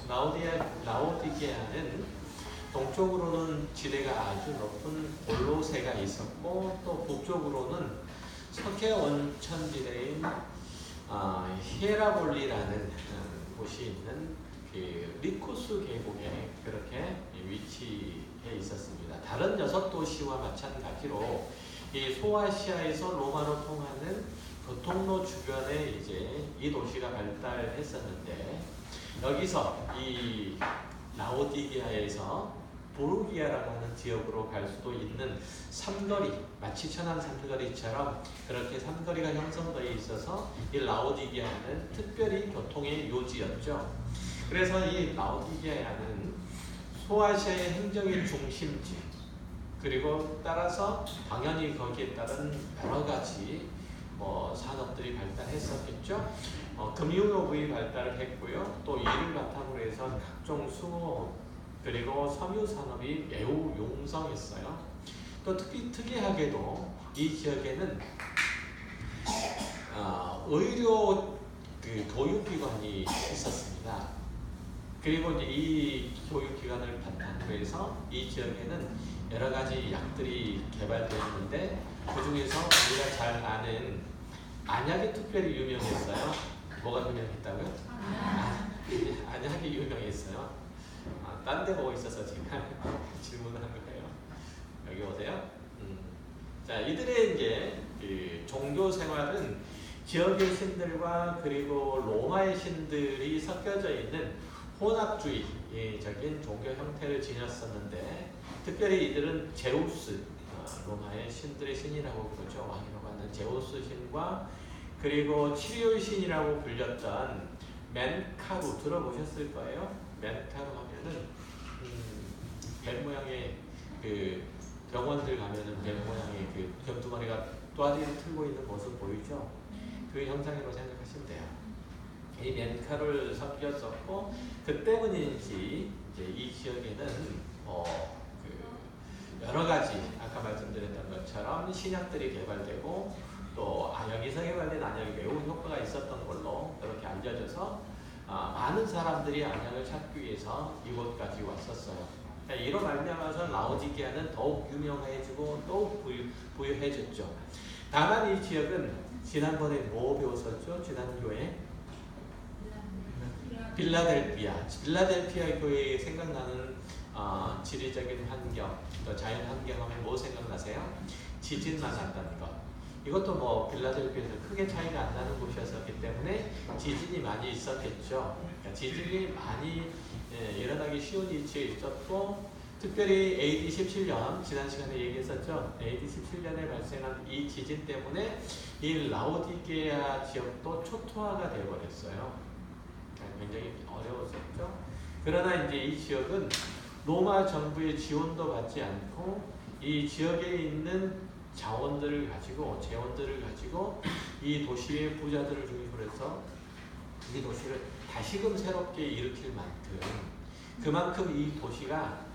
라오디게아는 동쪽으로는 지대가 아주 높은 골로새가 있었고 또 북쪽으로는 석회 온천지대인 히에라볼리라는 곳이 있는 그 리쿠스 계곡에 그렇게 위치해 있었습니다. 다른 6도시와 마찬가지로 이 소아시아에서 로마로 통하는 교통로 주변에 이제 이 도시가 발달했었는데 여기서 이 라오디게아에서 부르기아라고 하는 지역으로 갈 수도 있는 삼거리, 마치 천안 삼거리처럼 그렇게 삼거리가 형성되어 있어서 이 라오디게아는 특별히 교통의 요지였죠. 그래서 이 라오디게아는 소아시아의 행정의 중심지, 그리고 따라서 당연히 거기에 따른 여러 가지 산업들이 발달했었겠죠. 금융업이 발달을 했고요. 또 이를 바탕으로 해서 각종 수공업 그리고 섬유 산업이 매우 용성했어요. 또 특이하게도 이 지역에는 의료 교육기관이 있었습니다. 그리고 이제 이 교육기관을 바탕으로 해서 이 지역에는 여러 가지 약들이 개발되었는데 그 중에서 우리가 잘 아는 안약이 특별히 유명했어요. 뭐가 유명했다고요? 안약이 유명했어요. 딴 데 보고 있어서 제가 질문하는 거예요. 여기 오세요. 자, 이들의 이제 그 종교 생활은 지역의 신들과 그리고 로마의 신들이 섞여져 있는 혼합주의적인 종교 형태를 지녔었는데 특별히 이들은 제우스, 로마의 신들의 신이라고 그러죠. 왕이라고 하는 제우스 신과 그리고 치료의 신이라고 불렸던 멘카루 들어보셨을 거예요. 멘카루 하면은 뱀 모양의 그 병원들 가면은 뱀 모양의 그 격두마리가 또아리를 틀고 있는 모습 보이죠? 그 형상으로 생각하시면 돼요. 이 멘카루를 섞였었고 그 때문인지 이제 이 지역에는 여러 가지 아까 말씀드렸던 것처럼 신약들이 개발되고 또 여기서 개발된 안약이 매우 효과가 있었던 걸로 그렇게 알려져서 많은 사람들이 안약을 찾기 위해서 이곳까지 왔었어요. 이로 말미암아서 라오디게아는 더욱 유명해지고 더욱 부유해졌죠. 다만 이 지역은 지난번에 뭐 배웠었죠? 지난 교회 빌라델피아 교회에 생각나는 지리적인 환경, 또 자연 환경 하면 뭐 생각나세요? 지진 많았다는 것. 이것도 뭐 빌라델피아에서 크게 차이가 안 나는 곳이었기 때문에 지진이 많이 있었겠죠. 그러니까 지진이 많이 일어나기 쉬운 위치에 있었고 특별히 AD 17년 지난 시간에 얘기했었죠. AD 17년에 발생한 이 지진 때문에 이 라오디게아 지역도 초토화가 되어버렸어요. 굉장히 어려웠었죠. 그러나 이제 이 지역은 로마 정부의 지원도 받지 않고 이 지역에 있는 자원들을 가지고 재원들을 가지고 이 도시의 부자들을 중심으로 해서 이 도시를 다시금 새롭게 일으킬 만큼 그만큼 이 도시가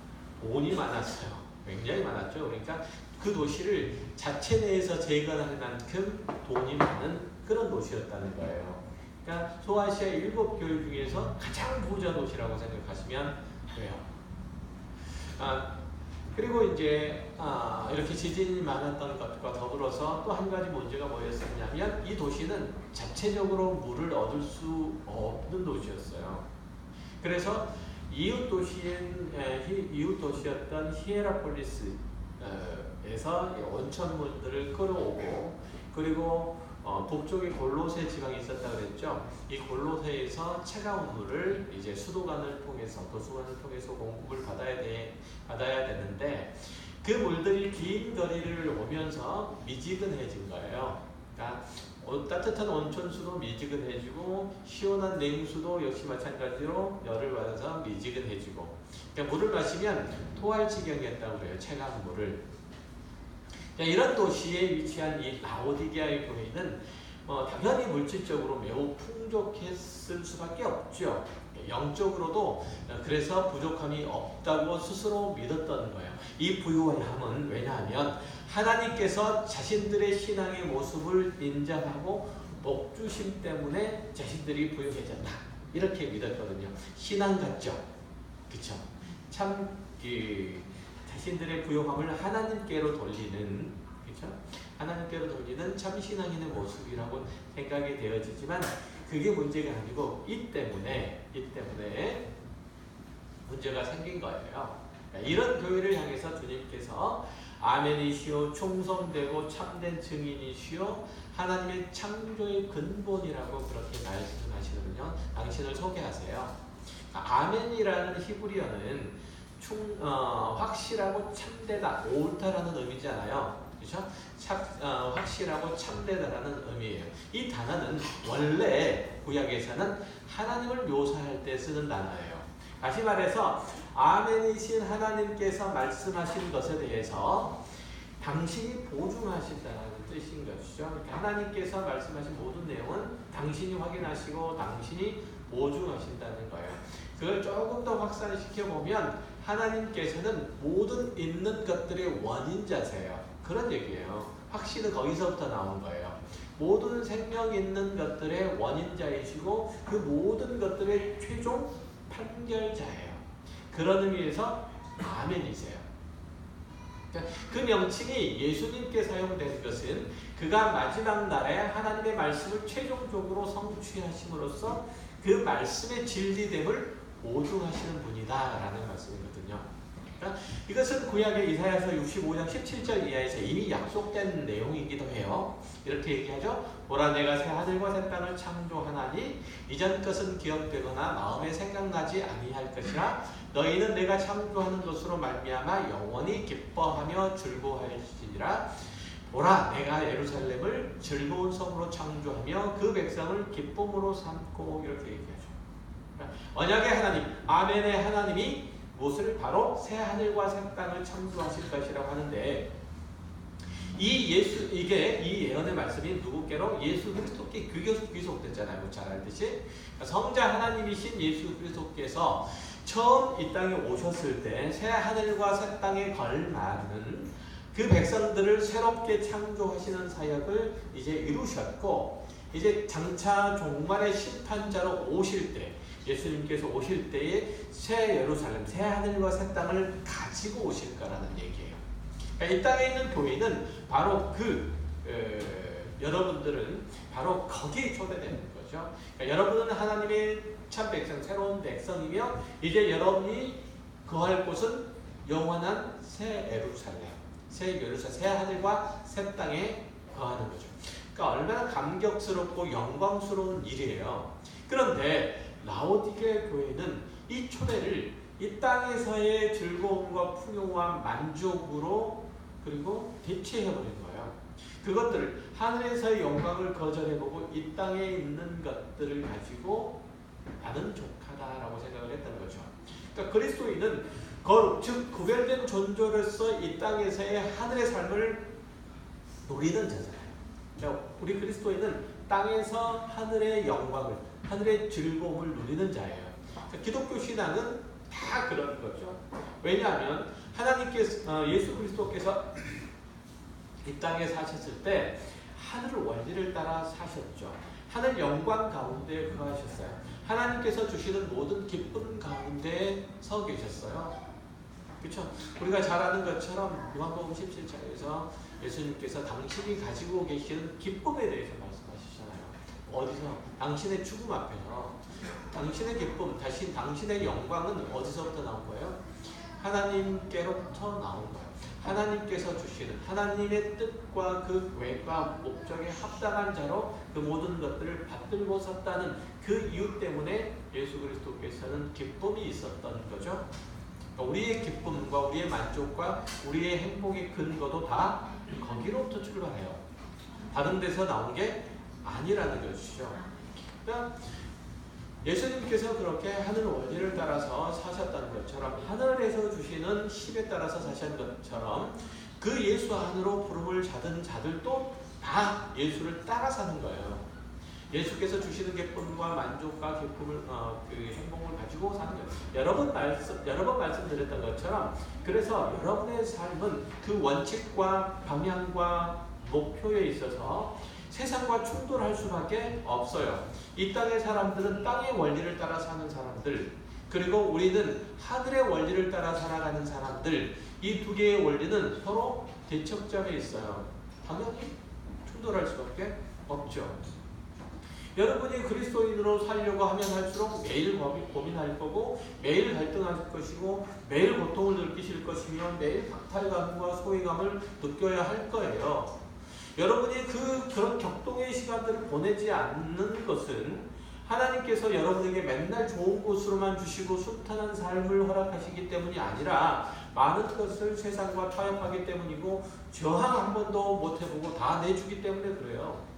돈이 많았어요. 굉장히 많았죠. 그러니까 그 도시를 자체 내에서 재건할 만큼 돈이 많은 그런 도시였다는 거예요. 그러니까 소아시아 7교회 중에서 가장 부자 도시라고 생각하시면 돼요. 그리고 이제 이렇게 지진이 많았던 것과 더불어서 또 한 가지 문제가 뭐였었냐면 이 도시는 자체적으로 물을 얻을 수 없는 도시였어요. 그래서 이웃 도시였던 히에라폴리스에서 온천물들을 끌어오고 그리고 북쪽에 골로새 지방이 있었다 그랬죠. 이 골로새에서 차가운 물을 이제 수도관을 통해서 도수관을 통해서 공급을 받아야 되는데 그 물들이 긴 거리를 오면서 미지근해진 거예요. 그러니까 따뜻한 온천수도 미지근해지고 시원한 냉수도 역시 마찬가지로 열을 받아서 미지근해지고 그러니까 물을 마시면 토할 지경이었다고 그래요. 차가운 물을. 이런 도시에 위치한 이 라오디게아의 교회는 당연히 물질적으로 매우 풍족했을 수밖에 없죠. 영적으로도 그래서 부족함이 없다고 스스로 믿었던 거예요. 이 부유함은 왜냐하면 하나님께서 자신들의 신앙의 모습을 인정하고 복주심 때문에 자신들이 부유해졌다. 이렇게 믿었거든요. 신앙 같죠? 그쵸? 참 자신들의 부요함을 하나님께로 돌리는, 그쵸? 하나님께로 돌리는 참 신앙인의 모습이라고 생각이 되어지지만 그게 문제가 아니고 이 때문에 문제가 생긴 거예요. 이런 교회를 향해서 주님께서 아멘이시오, 충성되고 참된 증인이시오, 하나님의 창조의 근본이라고 그렇게 말씀하시거든요. 당신을 소개하세요. 아멘이라는 히브리어는 확실하고 참되다, 옳다라는 의미잖아요. 그렇죠? 확실하고 참되다라는 의미예요. 이 단어는 원래 구약에서는 하나님을 묘사할 때 쓰는 단어예요. 다시 말해서 아멘이신 하나님께서 말씀하신 것에 대해서 당신이 보증하신다는 뜻인 것이죠. 그러니까 하나님께서 말씀하신 모든 내용은 당신이 확인하시고 당신이 보증하신다는 거예요. 그걸 조금 더 확산시켜보면 하나님께서는 모든 있는 것들의 원인자세요. 그런 얘기예요. 확신은 거기서부터 나온 거예요. 모든 생명 있는 것들의 원인자이시고 그 모든 것들의 최종 판결자예요. 그런 의미에서 아멘이세요. 그 명칭이 예수님께 사용된 것은 그가 마지막 날에 하나님의 말씀을 최종적으로 성취하심으로써 그 말씀의 진리됨을 보증하시는 분이다 라는 말씀이거든요. 그러니까 이것은 구약의 이사야서 65장 17절 이하에서 이미 약속된 내용이기도 해요. 이렇게 얘기하죠. 보라, 내가 새 하늘과 새 땅을 창조하나니 이전 것은 기억되거나 마음에 생각나지 아니할 것이라. 너희는 내가 창조하는 것으로 말미암아 영원히 기뻐하며 즐거워할지니라. 보라, 내가 예루살렘을 즐거운 성으로 창조하며 그 백성을 기쁨으로 삼고, 이렇게 얘기하죠. 언약의 하나님, 아멘의 하나님이 무엇을 바로 새 하늘과 새 땅을 창조하실 것이라고 하는데, 이 예언의 말씀이 누구께로? 예수 그리스도께 귀속됐잖아요. 잘 알듯이 성자 하나님이신 예수 그리스도께서 처음 이 땅에 오셨을 때 새 하늘과 새 땅에 걸맞는 그 백성들을 새롭게 창조하시는 사역을 이제 이루셨고, 이제 장차 종말의 심판자로 오실 때, 예수님께서 오실 때에 새 예루살렘, 새 하늘과 새 땅을 가지고 오실 거라는 얘기예요. 그러니까 이 땅에 있는 교회는 바로 여러분들은 바로 거기에 초대되는 거죠. 그러니까 여러분은 하나님의 참 백성, 새로운 백성이며 이제 여러분이 거할 곳은 영원한 새 예루살렘, 새 하늘과 새 땅에 거하는 거죠. 그러니까 얼마나 감격스럽고 영광스러운 일이에요. 그런데 라오디게 교회는 이 초대를 이 땅에서의 즐거움과 풍요와 만족으로 그리고 대체해버린 거예요. 그것들을 하늘에서의 영광을 거절해보고 이 땅에 있는 것들을 가지고 나는 족하다라고 생각을 했다는 거죠. 그러니까 그리스도인은 거룩, 즉 구별된 존재로서 이 땅에서의 하늘의 삶을 누리는 자잖아요. 그러니까 우리 그리스도인은 땅에서 하늘의 영광을, 하늘의 즐거움을 누리는 자예요. 그러니까 기독교 신앙은 다 그런 거죠. 왜냐하면 하나님께서, 예수 그리스도께서 이 땅에 사셨을 때 하늘 원리를 따라 사셨죠. 하늘 영광 가운데 거하셨어요. 하나님께서 주시는 모든 기쁨 가운데 서 계셨어요. 그렇죠? 우리가 잘 아는 것처럼 요한복음 17장에서 예수님께서 당신이 가지고 계시는 기쁨에 대해서 말씀하시잖아요. 어디서? 당신의 죽음 앞에서. 당신의 기쁨, 당신의 영광은 어디서부터 나온 거예요? 하나님께로부터 나온 거예요. 하나님께서 주시는 하나님의 뜻과 그 계획과 목적에 합당한 자로 그 모든 것들을 받들고 섰다는 그 이유 때문에 예수 그리스도께서는 기쁨이 있었던 거죠. 우리의 기쁨과 우리의 만족과 우리의 행복의 근거도 다 거기로부터 출발해요. 다른 데서 나온 게 아니라는 것이죠. 그러니까 예수님께서 그렇게 하늘 원리를 따라서 사셨다는 것처럼, 하늘에서 주시는 십에 따라서 사신 것처럼 그 예수 안으로 부름을 받은 자들도 다 예수를 따라 사는 거예요. 예수께서 주시는 기쁨과 만족과 기쁨을, 그 행복을 가지고 사는 거예요. 여러 번 말씀드렸던 것처럼, 그래서 여러분의 삶은 그 원칙과 방향과 목표에 있어서 세상과 충돌할 수밖에 없어요. 이 땅의 사람들은 땅의 원리를 따라 사는 사람들, 그리고 우리는 하늘의 원리를 따라 살아가는 사람들, 이 두 개의 원리는 서로 대척점에 있어요. 당연히 충돌할 수밖에 없죠. 여러분이 그리스도인으로 살려고 하면 할수록 매일 고민할 거고, 매일 갈등할 것이고, 매일 고통을 느끼실 것이며, 매일 박탈감과 소외감을 느껴야 할 거예요. 여러분이 그런 격동의 시간들을 보내지 않는 것은 하나님께서 여러분에게 맨날 좋은 곳으로만 주시고 순탄한 삶을 허락하시기 때문이 아니라 많은 것을 세상과 타협하기 때문이고, 저항 한 번도 못 해보고 다 내주기 때문에 그래요.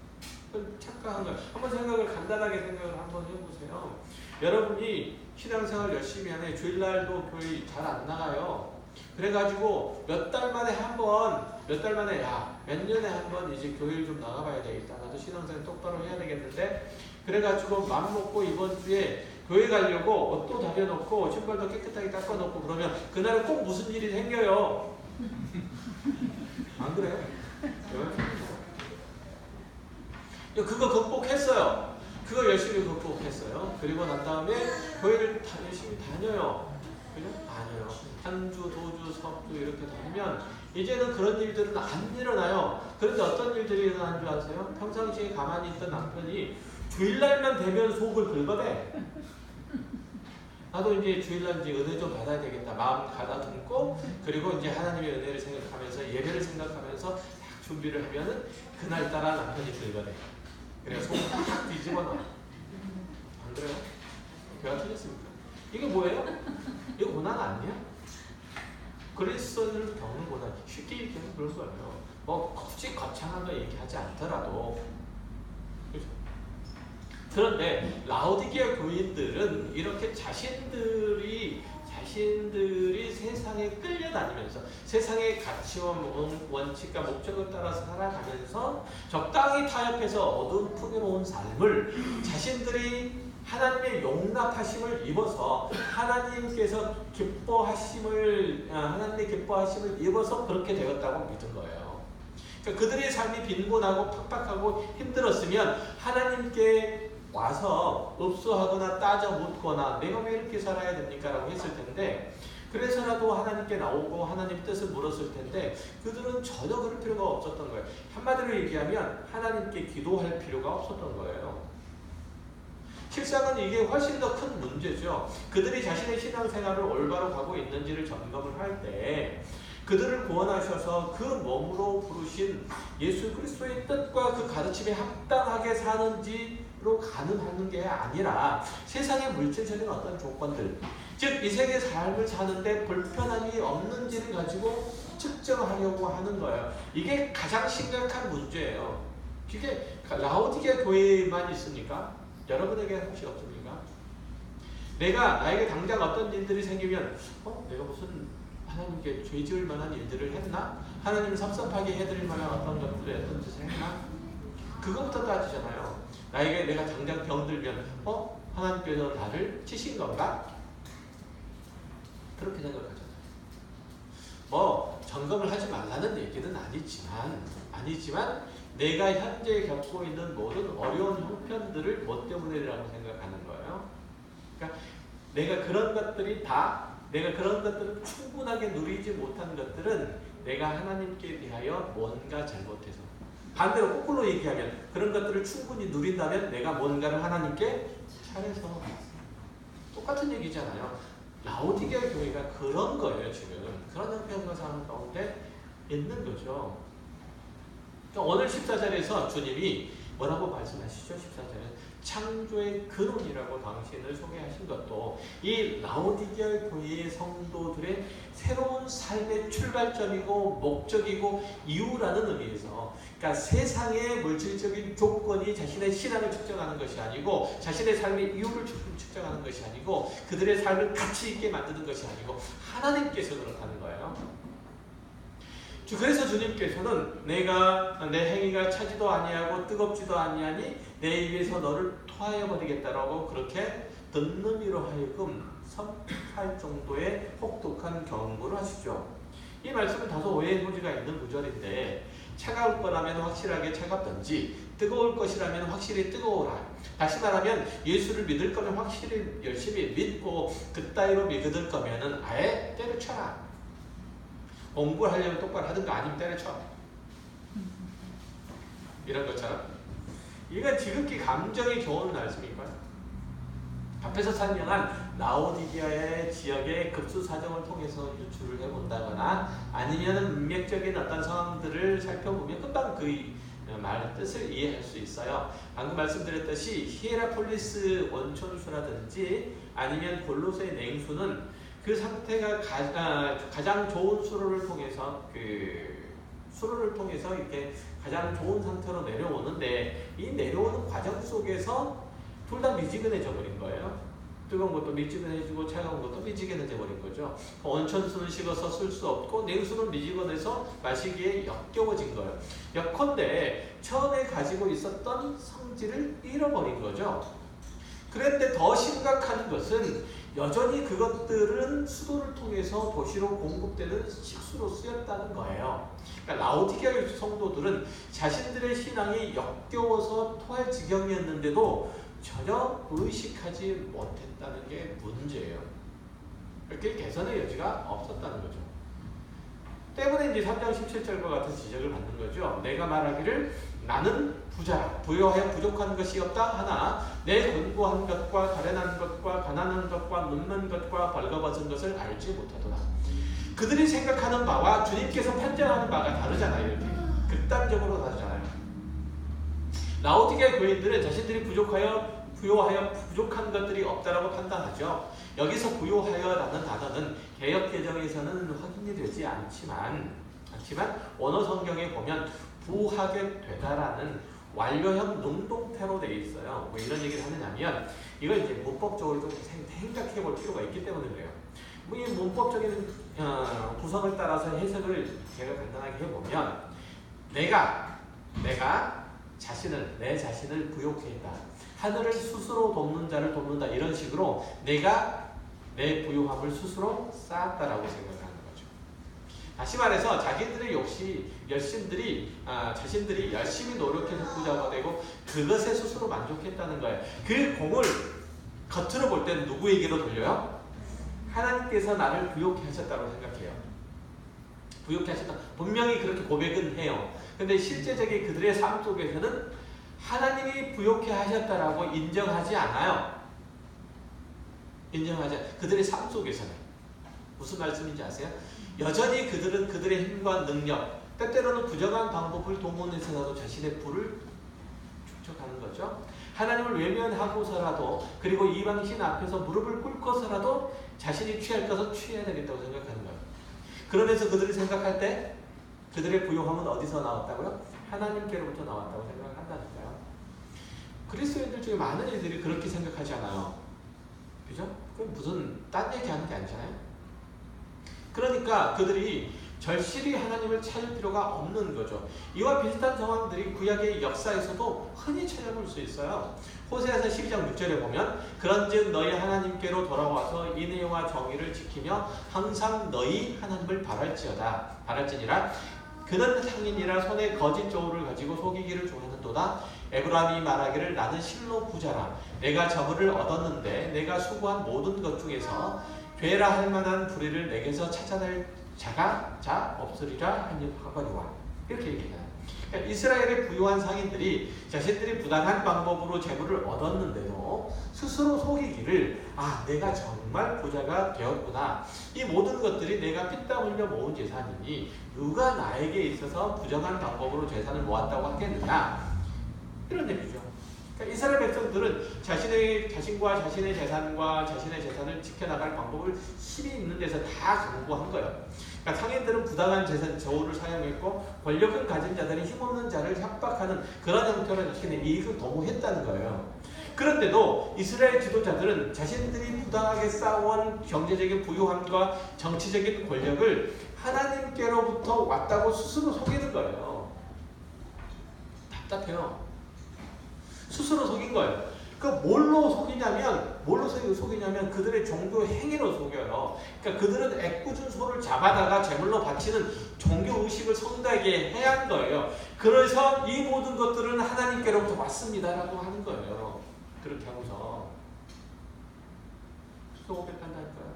착각한 거예요. 한번 간단하게 생각을 한번 해보세요. 여러분이 신앙생활 열심히 하네. 주일날도 교회 잘 안 나가요. 그래가지고 몇 달 만에 몇 년에 한 번 이제 교회를 좀 나가봐야 되겠다. 나도 신앙생활 똑바로 해야 되겠는데, 그래가지고 맘 먹고 이번 주에 교회 가려고 옷도 다려놓고 신발도 깨끗하게 닦아놓고 그러면 그날은 꼭 무슨 일이 생겨요. 안 그래요? 그거 극복했어요. 그거 열심히 극복했어요. 그리고 난 다음에 교회를 열심히 다녀요. 그냥 다녀요. 한 주, 도주, 석주 이렇게 다니면 이제는 그런 일들은 안 일어나요. 그런데 어떤 일들이 일어나는 줄 아세요? 평상시에 가만히 있던 남편이 주일날만 되면 속을 긁어대. 나도 이제 주일날 이제 은혜 좀 받아야 되겠다. 마음 가다듬고, 그리고 이제 하나님의 은혜를 생각하면서, 예배를 생각하면서 딱 준비를 하면은 그날따라 남편이 긁어대. 그래서 속을 딱 뒤집어 놔. 안 그래요? 제가 틀렸습니까? 이게 뭐예요? 이거 고난 아니야? 그리스도인을 겪는 고난, 쉽게 얘기하면 그럴 거예요. 뭐 굳이 거창한 거 얘기하지 않더라도. 그렇죠? 그런데 라오디게아 교인들은 이렇게 자신들이 세상에 끌려다니면서 세상의 가치와 원칙과 목적을 따라서 살아가면서 적당히 타협해서 어두운 풍요로운 삶을 자신들이 하나님의 용납하심을 입어서 하나님의 기뻐하심을 입어서 그렇게 되었다고 믿은 거예요. 그러니까 그들의 삶이 빈곤하고 팍팍하고 힘들었으면 하나님께 와서 읍소하거나 따져 묻거나 내가 왜 이렇게 살아야 됩니까? 라고 했을 텐데, 그래서라도 하나님께 나오고 하나님 뜻을 물었을 텐데 그들은 전혀 그럴 필요가 없었던 거예요. 한마디로 얘기하면 하나님께 기도할 필요가 없었던 거예요. 실상은 이게 훨씬 더 큰 문제죠. 그들이 자신의 신앙생활을 올바로 가고 있는지를 점검을 할 때 그들을 구원하셔서 그 몸으로 부르신 예수 그리스도의 뜻과 그 가르침에 합당하게 사는지로 가늠하는 게 아니라 세상의 물질적인 어떤 조건들, 즉 이 세계 삶을 사는데 불편함이 없는지를 가지고 측정하려고 하는 거예요. 이게 가장 심각한 문제예요. 이게 라오디게아 교회만 있습니까? 여러분에게 혹시 없습니까? 나에게 당장 어떤 일들이 생기면 내가 무슨 하나님께 죄 지을 만한 일들을 했나? 하나님을 섭섭하게 해드릴 만한 어떤 것들을 어떤 짓을 했나? 그것부터 따지잖아요. 내가 당장 병들면 하나님께서 나를 치신 건가? 그렇게 생각하잖아요. 점검을 하지 말라는 얘기는 아니지만 내가 현재 겪고 있는 모든 어려운 형편들을 뭐 때문이라고 생각하는 거예요. 그러니까 내가 그런 것들을 충분하게 누리지 못한 것들은 내가 하나님께 대하여 뭔가 잘못해서, 반대로 거꾸로 얘기하면 그런 것들을 충분히 누린다면 내가 뭔가를 하나님께 잘해서, 똑같은 얘기잖아요. 라오디게아 교회가 그런 거예요. 지금 그런 형편과 상황 가운데 있는 거죠. 오늘 14절에서 주님이 뭐라고 말씀하시죠? 14절에 창조의 근원이라고 당신을 소개하신 것도 이 라오디게아 교회의 성도들의 새로운 삶의 출발점이고 목적이고 이유라는 의미에서, 그러니까 세상의 물질적인 조건이 자신의 신앙을 측정하는 것이 아니고, 자신의 삶의 이유를 측정하는 것이 아니고, 그들의 삶을 가치 있게 만드는 것이 아니고 하나님께서 그렇다는 거예요. 그래서 주님께서는 내가 내 행위가 차지도 아니하고 뜨겁지도 아니하니 내 입에서 너를 토하여 버리겠다라고 그렇게 듣는 이로 하여금 선포할 정도의 혹독한 경고를 하시죠. 이 말씀은 다소 오해의 소지가 있는 구절인데, 차가울 거라면 확실하게 차갑든지 뜨거울 것이라면 확실히 뜨거워라. 다시 말하면 예수를 믿을 거면 확실히 열심히 믿고 그따위로 믿을 거면은 아예 때려쳐라. 공부를 하려면 똑바로 하든가 아니면 때려쳐. 이런 것처럼. 이건 지극히 감정이 좋은 말씀이고요. 앞에서 설명한 라오디게아의 지역의 급수 사정을 통해서 유추를 해본다거나 아니면 문맥적인 어떤 상황들을 살펴보면 금방 그 말 뜻을 이해할 수 있어요. 방금 말씀드렸듯이 히에라폴리스 원천수라든지 아니면 골로새의 냉수는 그 상태가 가장 좋은 수로를 통해서 이렇게 가장 좋은 상태로 내려오는데 이 내려오는 과정 속에서 둘 다 미지근해져 버린 거예요. 뜨거운 것도 미지근해지고 차가운 것도 미지근해져 버린 거죠. 온천수는 식어서 쓸 수 없고 냉수는 미지근해서 마시기에 역겨워진 거예요. 예컨대 처음에 가지고 있었던 성질을 잃어버린 거죠. 그런데 더 심각한 것은 여전히 그것들은 수도를 통해서 도시로 공급되는 식수로 쓰였다는 거예요. 그러니까 라오디게아 성도들은 자신들의 신앙이 역겨워서 토할 지경이었는데도 전혀 의식하지 못했다는 게 문제예요. 이렇게 개선의 여지가 없었다는 거죠. 때문에 이제 3장 17절과 같은 지적을 받는 거죠. 내가 말하기를 나는 부자라 부요하여 부족한 것이 없다 하나 내 곤고한 것과 가련한 것과 가난한 것과 눕는 것과 벌거벗은 것을 알지 못하도다. 그들이 생각하는 바와 주님께서 판정하는 바가 다르잖아요. 이렇게 극단적으로 다르잖아요. 라오디게아 교인들은 자신들이 부요하여 부족한 것들이 없다라고 판단하죠. 여기서 부요하여라는 단어는 개역개정에서는 확인이 되지 않지만 원어 성경에 보면 부하게 되다라는 완료형 능동태로 되어 있어요. 왜 이런 얘기를 하느냐면 이걸 이제 문법적으로 좀 생각해 볼 필요가 있기 때문에 그래요. 이 문법적인 구성을 따라서 해석을 제가 간단하게 해보면 내가 내 자신을 부욕해 있다. 하늘을 스스로 돕는 자를 돕는다. 이런 식으로 내가 내 부요함을 스스로 쌓았다라고 생각하는 거죠. 다시 말해서 자신들이 열심히 노력해서 부자가 되고 그것에 스스로 만족했다는 거예요. 그 공을 겉으로 볼 때는 누구에게로 돌려요? 하나님께서 나를 부욕해 하셨다고 생각해요. 부욕해 하셨다. 분명히 그렇게 고백은 해요. 근데 실제적인 그들의 삶 속에서는 하나님이 부욕해 하셨다라고 인정하지 않아요. 그들의 삶 속에서는. 무슨 말씀인지 아세요? 여전히 그들은 그들의 힘과 능력, 때때로는 부정한 방법을 동원해서라도 자신의 부를 축적하는 거죠. 하나님을 외면하고서라도 그리고 이방신 앞에서 무릎을 꿇고서라도 자신이 취할 것은 취해야 되겠다고 생각하는 거예요. 그러면서 그들이 생각할 때 그들의 부요함은 어디서 나왔다고요? 하나님께로부터 나왔다고 생각한다니까요. 그리스도인들 중에 많은 이들이 그렇게 생각하지 않아요. 그죠? 그럼 무슨 딴 얘기하는 게 아니잖아요. 그러니까 그들이 절실히 하나님을 찾을 필요가 없는 거죠. 이와 비슷한 상황들이 구약의 역사에서도 흔히 찾아볼 수 있어요. 호세아서 12장 6절에 보면 그런즉 너희 하나님께로 돌아와서 인애와 정의를 지키며 항상 너희 하나님을 바랄지니라. 그는 상인이라 손에 거짓 저울을 가지고 속이기를 좋아하는도다. 에브라임이 말하기를 나는 실로 부자라. 내가 저물을 얻었는데 내가 수고한 모든 것 중에서 되라 할 만한 불의를 내게서 찾아낼 자가 없으리라 하거니와. 이렇게 얘기해요. 그러니까 이스라엘의 부유한 상인들이 자신들이 부당한 방법으로 재물을 얻었는데도 스스로 속이기를 내가 정말 부자가 되었구나. 이 모든 것들이 내가 피땀 흘려 모은 재산이니 누가 나에게 있어서 부정한 방법으로 재산을 모았다고 하겠느냐. 이런 얘기죠. 그러니까 이스라엘 백성들은 자신과 자신의 재산을 지켜나갈 방법을 힘이 있는 데서 다 강구한 거예요. 그러니까 상인들은 부당한 저울을 사용했고 권력을 가진 자들이 힘없는 자를 협박하는 그런 형태로 자신의 이익을 도모했다는 거예요. 그런데도 이스라엘 지도자들은 자신들이 부당하게 쌓아온 경제적인 부유함과 정치적인 권력을 하나님께로부터 왔다고 스스로 속이는 거예요. 답답해요. 스스로 속인 거예요. 그 뭘로 속이냐면 그들의 종교 행위로 속여요. 그러니까 그들은 애꿎은 소를 잡아다가 제물로 바치는 종교 의식을 성대하게 해야 하는 거예요. 그래서 이 모든 것들은 하나님께로부터 왔습니다라고 하는 거예요. 그렇게 하고서 고백한다니까요.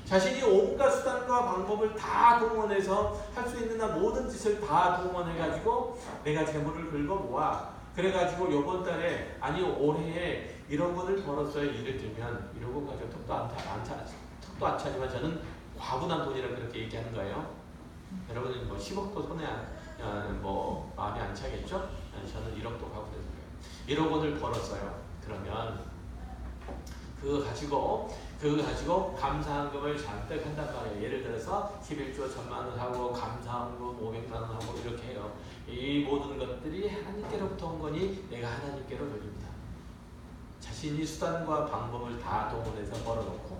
자신이 온갖 수단과 방법을 다 동원해서 할 수 있는 모든 짓을 다 동원해가지고 내가 재물을 긁어 모아. 그래가지고 요번 달에 아니 올해에 1억 원을 벌었어요. 예를 들면 1억 원 가지고 턱도 안 차지만 저는 과분한 돈이라고 그렇게 얘기하는 거예요. 여러분은 뭐 10억도 손에 뭐 마음이 안 차겠죠? 저는 1억도 가고 되는 거예요. 1억 원을 벌었어요. 그러면 그거 가지고 감사한금을 잔뜩 한단 말이에요. 예를 들어서 11조 1000만 원 하고 감사한금 500만 원 하고 이렇게 해요. 이 모든 것들이 하나님께로부터 온 거니 내가 하나님께로 드립니다. 자신이 수단과 방법을 다 동원해서 벌어놓고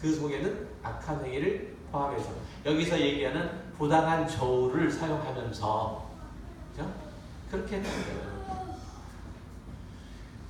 그 속에는 악한 행위를 포함해서 여기서 얘기하는 부당한 저울을 사용하면서 그죠? 그렇게 했다는 거예요.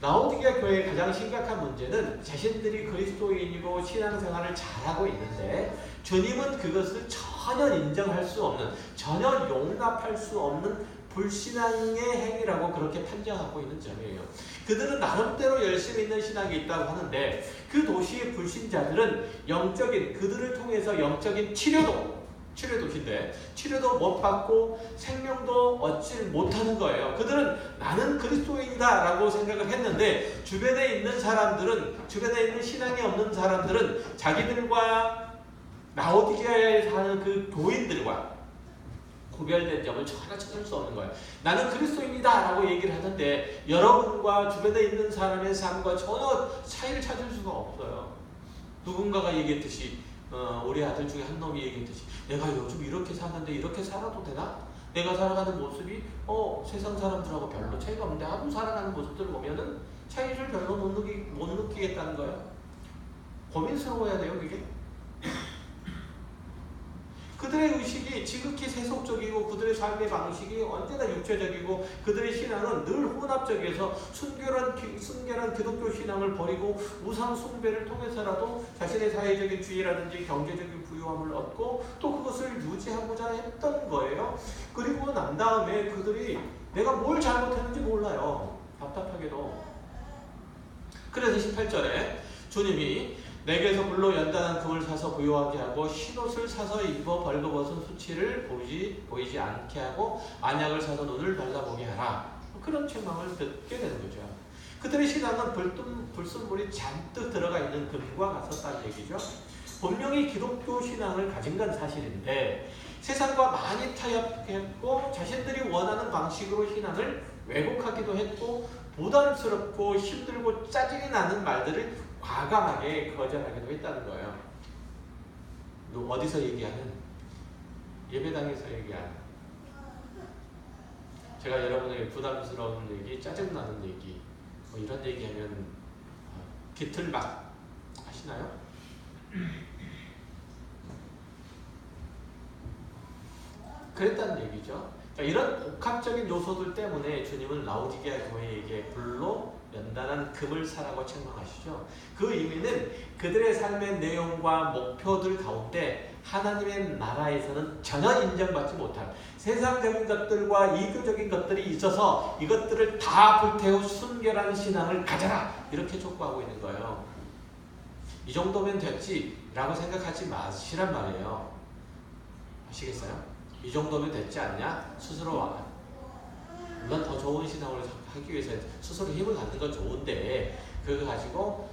라오디게아 교회의 가장 심각한 문제는 자신들이 그리스도인이고 신앙생활을 잘하고 있는데 주님은 그것을 전혀 인정할 수 없는, 전혀 용납할 수 없는 불신앙의 행위라고 그렇게 판정하고 있는 점이에요. 그들은 나름대로 열심히 있는 신앙이 있다고 하는데 그 도시의 불신자들은 그들을 통해서 영적인 치료도인데 치료도 못 받고 생명도 얻지 못하는 거예요. 그들은 나는 그리스도인이다 라고 생각을 했는데 주변에 있는 신앙이 없는 사람들은 자기들과 라오디게아에 사는 그 교인들과 구별된 점을 전혀 찾을 수 없는 거예요. 나는 그리스도인이다 라고 얘기를 하는데 여러분과 주변에 있는 사람의 삶과 전혀 차이를 찾을 수가 없어요. 누군가가 얘기했듯이 우리 아들 중에 한 놈이 얘기했듯이 내가 요즘 이렇게 사는데 이렇게 살아도 되나? 내가 살아가는 모습이 세상 사람들하고 별로 차이가 없는데 아무 살아가는 모습들을 보면은 차이를 별로 못 느끼겠다는 거예요. 고민스러워야 돼요, 그게. 그들의 의식이 지극히 세속적이고 그들의 삶의 방식이 언제나 육체적이고 그들의 신앙은 늘 혼합적이어서 순결한 기독교 신앙을 버리고 우상 숭배를 통해서라도 자신의 사회적인 지위라든지 경제적인 부유함을 얻고 또 그것을 유지하고자 했던 거예요. 그리고 난 다음에 그들이 내가 뭘 잘못했는지 몰라요. 답답하게도. 그래서 18절에 주님이 내게서 불로 연단한 금을 사서 부요하게 하고 흰옷을 사서 입어 벌거벗은 수치를 보이지 않게 하고 안약을 사서 눈을 발라보게 하라. 그런 책망을 듣게 되는 거죠. 그들의 신앙은 불순물이 잔뜩 들어가 있는 금과 같았다는 얘기죠. 분명히 기독교 신앙을 가진 건 사실인데 세상과 많이 타협했고 자신들이 원하는 방식으로 신앙을 왜곡하기도 했고 부담스럽고 힘들고 짜증이 나는 말들을 과감하게 거절하기도 했다는 거예요. 어디서 얘기하는? 예배당에서 얘기하는. 제가 여러분에게 부담스러운 얘기, 짜증나는 얘기 뭐 이런 얘기하면 비틀막 하시나요? 그랬다는 얘기죠. 그러니까 이런 복합적인 요소들 때문에 주님은 라오디게아 교회에게 불로 연단한 금을 사라고 책망하시죠. 그 의미는 그들의 삶의 내용과 목표들 가운데 하나님의 나라에서는 전혀 인정받지 못할 세상적인 것들과 이교적인 것들이 있어서 이것들을 다 불태워 순결한 신앙을 가져라 이렇게 촉구하고 있는 거예요. 이 정도면 됐지라고 생각하지 마시란 말이에요. 아시겠어요? 이 정도면 됐지 않냐? 스스로 와. 물론 더 좋은 신앙을 하기 위해서 스스로 힘을 갖는 건 좋은데 그거 가지고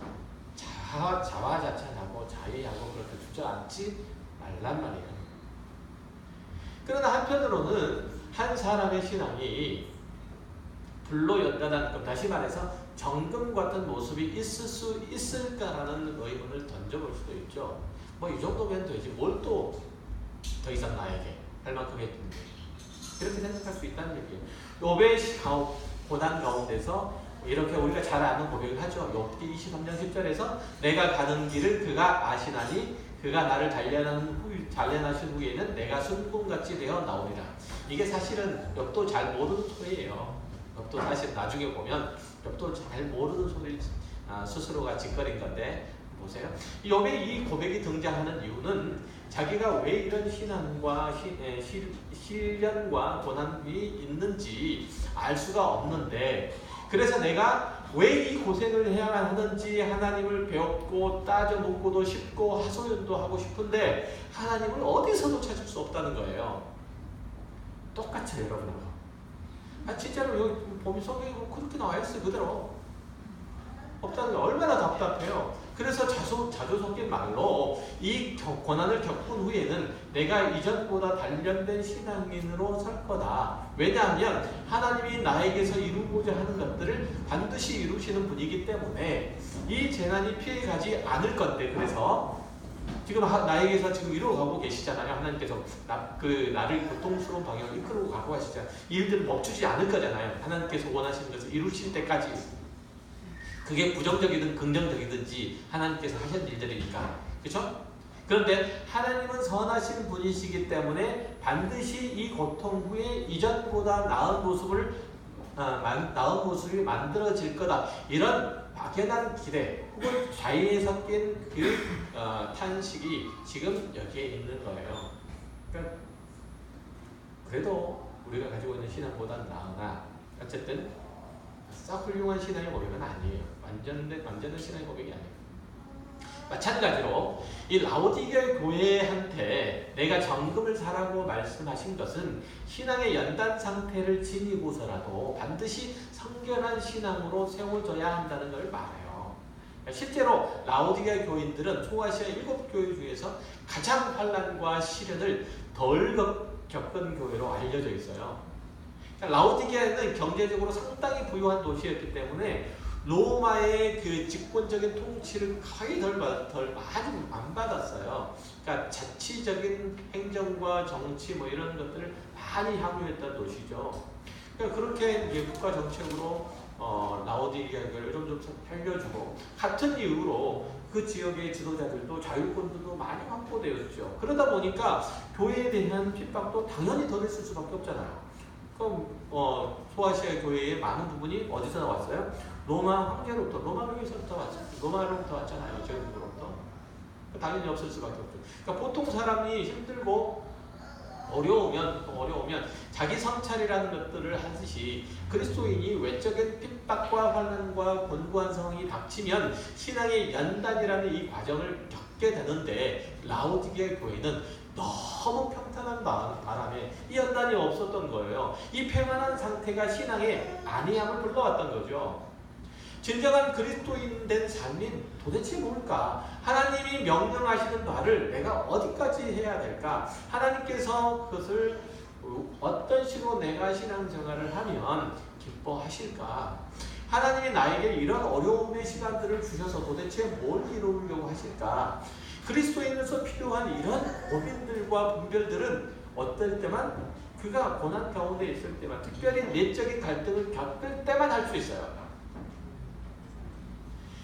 자화자찬하고 자의하고 그렇게 주저앉지 말란 말이에요. 그러나 한편으로는 한 사람의 신앙이 불로 연단한 금, 다시 말해서 정금 같은 모습이 있을 수 있을까라는 의문을 던져볼 수도 있죠. 뭐 이 정도면 되지 뭘 또 더 이상 나에게 할 만큼 했는데 그렇게 생각할 수 있다는 얘기예요. 욥의 고난 가운데서 이렇게 우리가 잘 아는 고백을 하죠. 욥기 23장 10절에서 내가 가는 길을 그가 아시나니 그가 나를 단련하신 후에는 내가 순금같이 되어 나오리라. 이게 사실은 욥도 잘 모르는 소리예요. 욥도 사실 나중에 보면 욥도 잘 모르는 소리 스스로가 짓거린 건데 보세요. 욥의 이 고백이 등장하는 이유는 자기가 왜 이런 신앙과 시련과 고난이 있는지 알 수가 없는데, 그래서 내가 왜 이 고생을 해야 하는지 하나님을 배웠고 따져 묻고도 싶고 하소연도 하고 싶은데 하나님을 어디서도 찾을 수 없다는 거예요. 똑같아요, 여러분하고. 진짜로 여기 보면 성경에 그렇게 나와 있어요. 그대로 없다는 게 얼마나 답답해요. 그래서 자주 섞인 말로 이 고난을 겪은 후에는 내가 이전보다 단련된 신앙인으로 설 거다. 왜냐하면 하나님이 나에게서 이루고자 하는 것들을 반드시 이루시는 분이기 때문에 이 재난이 피해가지 않을 건데, 그래서 지금 나에게서 지금 이루어가고 계시잖아요. 하나님께서 나를 고통스러운 방향으로 이끌고 가고 가시잖아요. 일들을 멈추지 않을 거잖아요. 하나님께서 원하시는 것을 이루실 때까지. 그게 부정적이든 긍정적이든지 하나님께서 하신 일들이니까. 그렇죠? 그런데 하나님은 선하신 분이시기 때문에 반드시 이 고통 후에 이전보다 나은 모습이 만들어질 거다. 이런 막연한 기대 혹은 좌의에 섞인 그 탄식이 지금 여기에 있는 거예요. 그러니까 그래도 우리가 가지고 있는 신앙보다 나으나 어쨌든 싹 훌륭한 신앙의 고백은 아니에요. 완전한 신앙의 고백이 아니에요. 마찬가지로 이 라오디게아 교회한테 내가 정금을 사라고 말씀하신 것은 신앙의 연단 상태를 지니고서라도 반드시 성결한 신앙으로 세워져야 한다는 걸 말해요. 실제로 라오디게아 교인들은 소아시아 7교회 중에서 가장 환난과 시련을 덜 겪은 교회로 알려져 있어요. 라오디게아는 경제적으로 상당히 부유한 도시였기 때문에 로마의 그 집권적인 통치를 거의 덜 많이 안 받았어요. 그러니까 자치적인 행정과 정치 뭐 이런 것들을 많이 향유했던 도시죠. 그러니까 그렇게 이제 국가 정책으로 라오디게아를 좀 살려주고, 같은 이유로 그 지역의 지도자들도 자율권도 많이 확보되었죠. 그러다 보니까 교회에 대한 핍박도 당연히 덜 했을 수밖에 없잖아요. 그럼 소아시아 교회의 많은 부분이 어디서 나왔어요? 로마 황제로부터, 로마로부터 왔잖아요. 제국으로부터. 당연히 없을 수밖에 없죠. 그러니까 보통 사람이 힘들고 어려우면 자기 성찰이라는 것들을 하듯이 그리스도인이 외적인 핍박과 환난과 곤고한 상황이 닥치면 신앙의 연단이라는 이 과정을 겪게 되는데, 라오디게아 교회는 너무 평탄한 바람에 이 연단이 없었던 거예요. 이 평안한 상태가 신앙의 안위함을 불러왔던 거죠. 진정한 그리스도인 된 삶이 도대체 뭘까? 하나님이 명령하시는 바를 내가 어디까지 해야 될까? 하나님께서 그것을 어떤 식으로 내가 신앙생활을 하면 기뻐하실까? 하나님이 나에게 이런 어려움의 시간들을 주셔서 도대체 뭘 이루려고 하실까? 그리스도인으로서 필요한 이런 고민들과 분별들은 어떨 때만, 그가 고난 가운데 있을 때만, 특별히 내적인 갈등을 겪을 때만 할 수 있어요.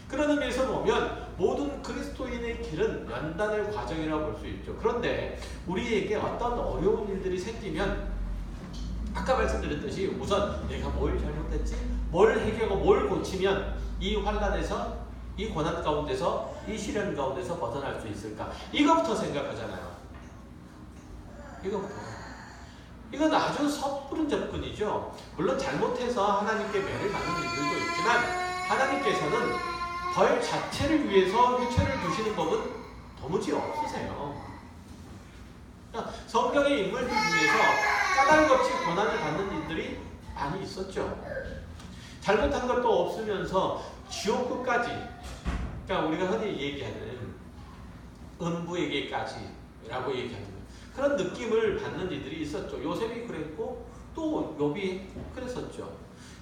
그런 의미에서 보면 모든 그리스도인의 길은 연단의 과정이라고 볼 수 있죠. 그런데 우리에게 어떤 어려운 일들이 생기면 아까 말씀드렸듯이 우선 내가 뭘 잘못했지? 뭘 해결하고 뭘 고치면 이 환난에서, 이 고난 가운데서, 이 시련 가운데서 벗어날 수 있을까? 이거부터 생각하잖아요. 이건 아주 섣부른 접근이죠. 물론 잘못해서 하나님께 매를 맞는 일들도 있지만 하나님께서는 벌 자체를 위해서 회초를 두시는 법은 도무지 없으세요. 성경의 인물들 중에서 까닭없이 고난을 받는 일들이 많이 있었죠. 잘못한 것도 없으면서 지옥 끝까지, 그러니까 우리가 흔히 얘기하는 음부에게까지라고 얘기하는 그런 느낌을 받는 이들이 있었죠. 요셉이 그랬고 또 욥이 그랬었죠.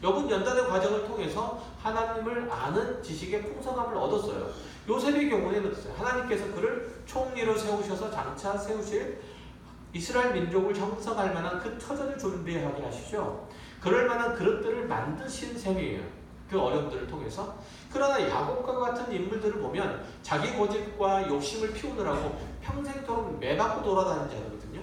욥은 연단의 과정을 통해서 하나님을 아는 지식의 풍성함을 얻었어요. 요셉의 경우에는 하나님께서 그를 총리로 세우셔서 장차 세우실 이스라엘 민족을 형성할 만한 그 터전을 준비하게 하시죠. 그럴 만한 그릇들을 만드신 셈이에요. 그 어려움들을 통해서. 그러나 야곱과 같은 인물들을 보면 자기 고집과 욕심을 피우느라고 평생토록 매맞고 돌아다니는 자들거든요.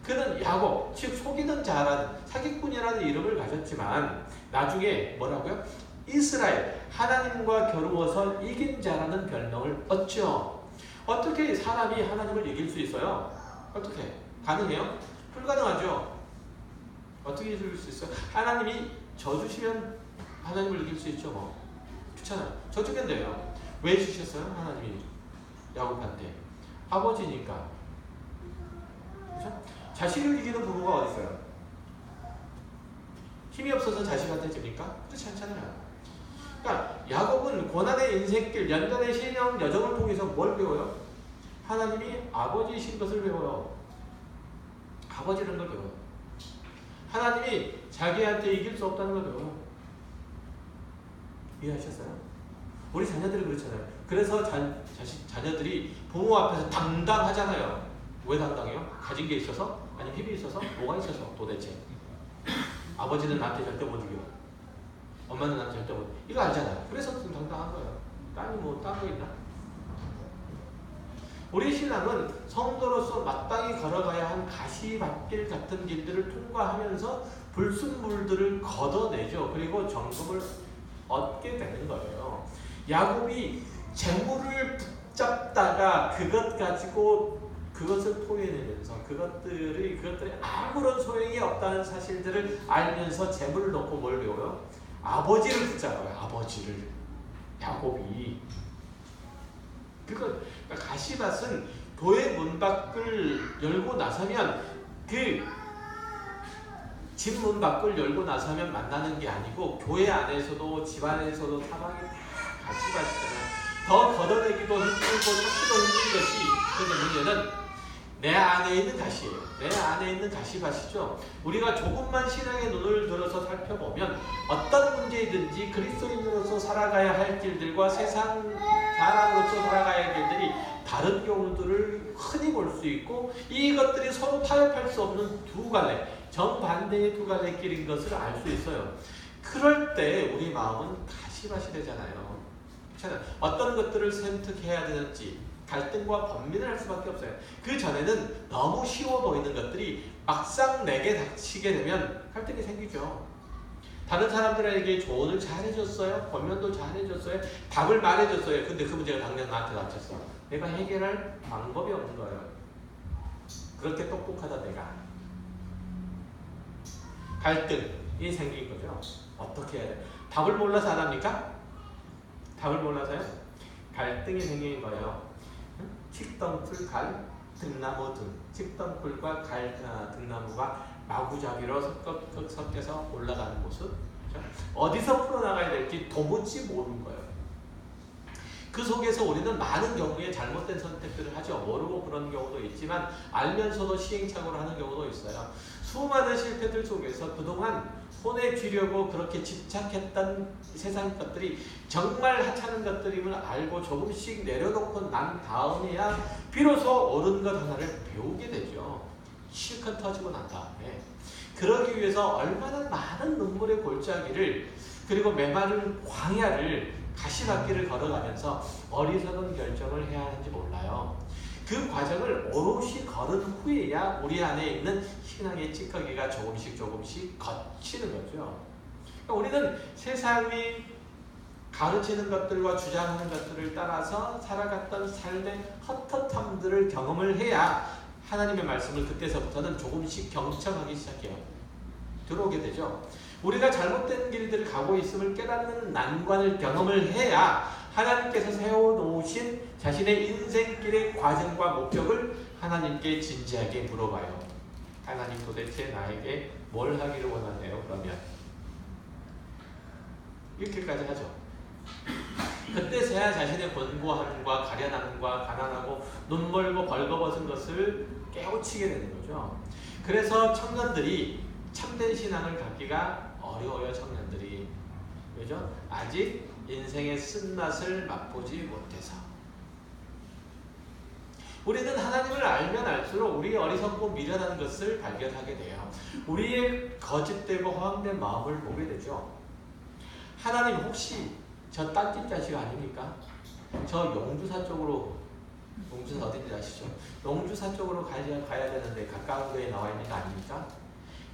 그는 야곱, 즉 속이는 자라는 사기꾼이라는 이름을 가졌지만 나중에 뭐라고요? 이스라엘, 하나님과 겨루어서 이긴 자라는 별명을 얻죠. 어떻게 사람이 하나님을 이길 수 있어요? 어떻게? 가능해요? 불가능하죠. 어떻게 이길 수 있어요? 하나님이 져주시면 하나님을 이길 수 있죠. 뭐 그렇잖아요. 져주면 돼요. 왜 주셨어요? 하나님이 야곱한테 아버지니까. 그렇죠? 자식을 이기는 부모가 어디 있어요? 힘이 없어서 자식한테 줍니까? 그렇지 않잖아요. 그러니까 야곱은 고난의 인생길, 연단의 신앙 여정을 통해서 뭘 배워요? 하나님이 아버지이신 것을 배워요. 아버지라는 걸 배워요. 하나님이 자기한테 이길 수 없다는 걸 배워요. 이해하셨어요? 우리 자녀들이 그렇잖아요. 그래서 자녀들이 부모 앞에서 당당하잖아요. 왜 당당해요? 가진 게 있어서? 아니면 힘이 있어서? 뭐가 있어서 도대체? 아버지는 나한테 절대 못 이겨. 엄마는 나한테 절대 못 이거 알잖아요. 그래서 좀 당당한 거예요. 딴이 뭐 딴 거 있나? 우리 신앙은 성도로서 마땅히 걸어가야 한 가시밭길 같은 길들을 통과하면서 불순물들을 걷어내죠. 그리고 정금을 얻게 되는 거예요. 야곱이 재물을 붙잡다가 그것 가지고 그것을 토해내면서 그것들이 아무런 소용이 없다는 사실들을 알면서 재물을 놓고 뭘 배워요? 아버지를 붙잡아요. 아버지를. 야곱이. 그러니까 가시밭은 교회 문 밖을 열고 나서면 집 문 밖을 열고 나서면 만나는 게 아니고 교회 안에서도 집 안에서도 사방이 다 가시밭이잖아요. 더 걷어내기도 힘들고 찾기도 힘든 것이 근데 문제는 내 안에 있는 가시예요. 내 안에 있는 가시밭이죠. 우리가 조금만 신앙의 눈을 들어서 살펴보면 어떤 문제이든지 그리스도인으로서 살아가야 할 길들과 세상 사람으로서 살아가야 할 길들이 다른 경우들을 흔히 볼 수 있고 이것들이 서로 타협할 수 없는 두 갈래, 정반대의 두 갈래 길인 것을 알 수 있어요. 그럴 때 우리 마음은 가시밭이 되잖아요. 그렇잖아요. 어떤 것들을 선택해야 되는지 갈등과 번민을 할 수밖에 없어요. 그 전에는 너무 쉬워 보이는 것들이 막상 내게 닥치게 되면 갈등이 생기죠. 다른 사람들에게 조언을 잘해줬어요. 권면도 잘해줬어요. 답을 말해줬어요. 근데 그 문제가 당장 나한테 닥쳤어. 내가 해결할 방법이 없는 거예요. 그렇게 똑똑하다 내가. 갈등이 생긴 거죠. 어떻게 해야 돼? 답을 몰라서 안 합니까? 답을 몰라서요? 갈등이 생긴 거예요. 칡덩쿨 갈 등나무 등 칡덩쿨과 등나무가 마구잡이로 섞여서 올라가는 모습. 그렇죠? 어디서 풀어나가야 될지 도무지 모르는 거예요. 그 속에서 우리는 많은 경우에 잘못된 선택들을 하죠. 모르고 그런 경우도 있지만 알면서도 시행착오를 하는 경우도 있어요. 수많은 실패들 속에서 그동안 손에 쥐려고 그렇게 집착했던 세상 것들이 정말 하찮은 것들임을 알고 조금씩 내려놓고 난 다음에야 비로소 옳은 것 하나를 배우게 되죠. 실컷 터지고 난 다음에. 그러기 위해서 얼마나 많은 눈물의 골짜기를 그리고 메마른 광야를 가시밭길을 걸어가면서 어리석은 결정을 해야 하는지 몰라요. 그 과정을 오롯이 걸은 후에야 우리 안에 있는 신앙의 찌꺼기가 조금씩 거치는 거죠. 그러니까 우리는 세상이 가르치는 것들과 주장하는 것들을 따라서 살아갔던 삶의 헛헛함들을 경험을 해야 하나님의 말씀을 그때서부터는 조금씩 경청하기 시작해요. 들어오게 되죠. 우리가 잘못된 길들을 가고 있음을 깨닫는 난관을 경험을 해야 하나님께서 세워놓으신 자신의 인생길의 과정과 목적을 하나님께 진지하게 물어봐요. 하나님 도대체 나에게 뭘 하기를 원하세요? 그러면 이렇게까지 하죠. 그때서야 자신의 권고함과 가련함과 가난하고 눈멀고 벌거벗은 것을 깨우치게 되는 거죠. 그래서 청년들이 참된 신앙을 갖기가 어려워요. 청년들이. 왜죠? 아직 인생의 쓴맛을 맛보지 못해서. 우리는 하나님을 알면 알수록 우리의 어리석고 미련한 것을 발견하게 돼요. 우리의 거짓되고 허황된 마음을 보게 되죠. 하나님 혹시 저 딴집 자식 아닙니까? 저 용두사 쪽으로 용주사 어딘지 아시죠? 용주사 쪽으로 가야 되는데 가까운 데에 나와 있는 거 아닙니까?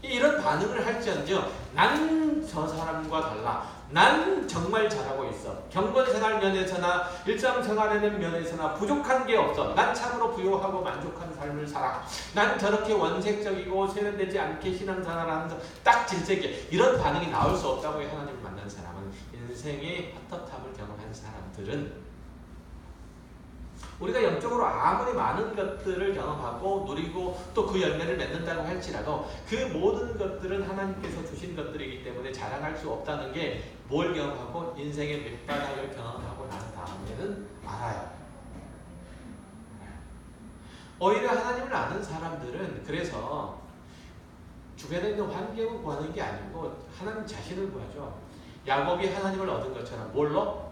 이런 반응을 할지언정 난 저 사람과 달라. 난 정말 잘하고 있어. 경건생활 면에서나 일상생활하는 면에서나 부족한 게 없어. 난 참으로 부유하고 만족한 삶을 살아. 난 저렇게 원색적이고 세련되지 않게 신앙생활하면서 딱 질색이야. 이런 반응이 나올 수 없다고 하나님을 만난 사람은, 인생의 헛헛함을 경험한 사람들은, 우리가 영적으로 아무리 많은 것들을 경험하고 누리고 또 그 열매를 맺는다고 할지라도 그 모든 것들은 하나님께서 주신 것들이기 때문에 자랑할 수 없다는 게 뭘 경험하고 인생의 밑바닥을 경험하고 난 다음에는 알아요. 오히려 하나님을 아는 사람들은 그래서 주변에 있는 환경을 구하는 게 아니고 하나님 자신을 구하죠. 야곱이 하나님을 얻은 것처럼 뭘로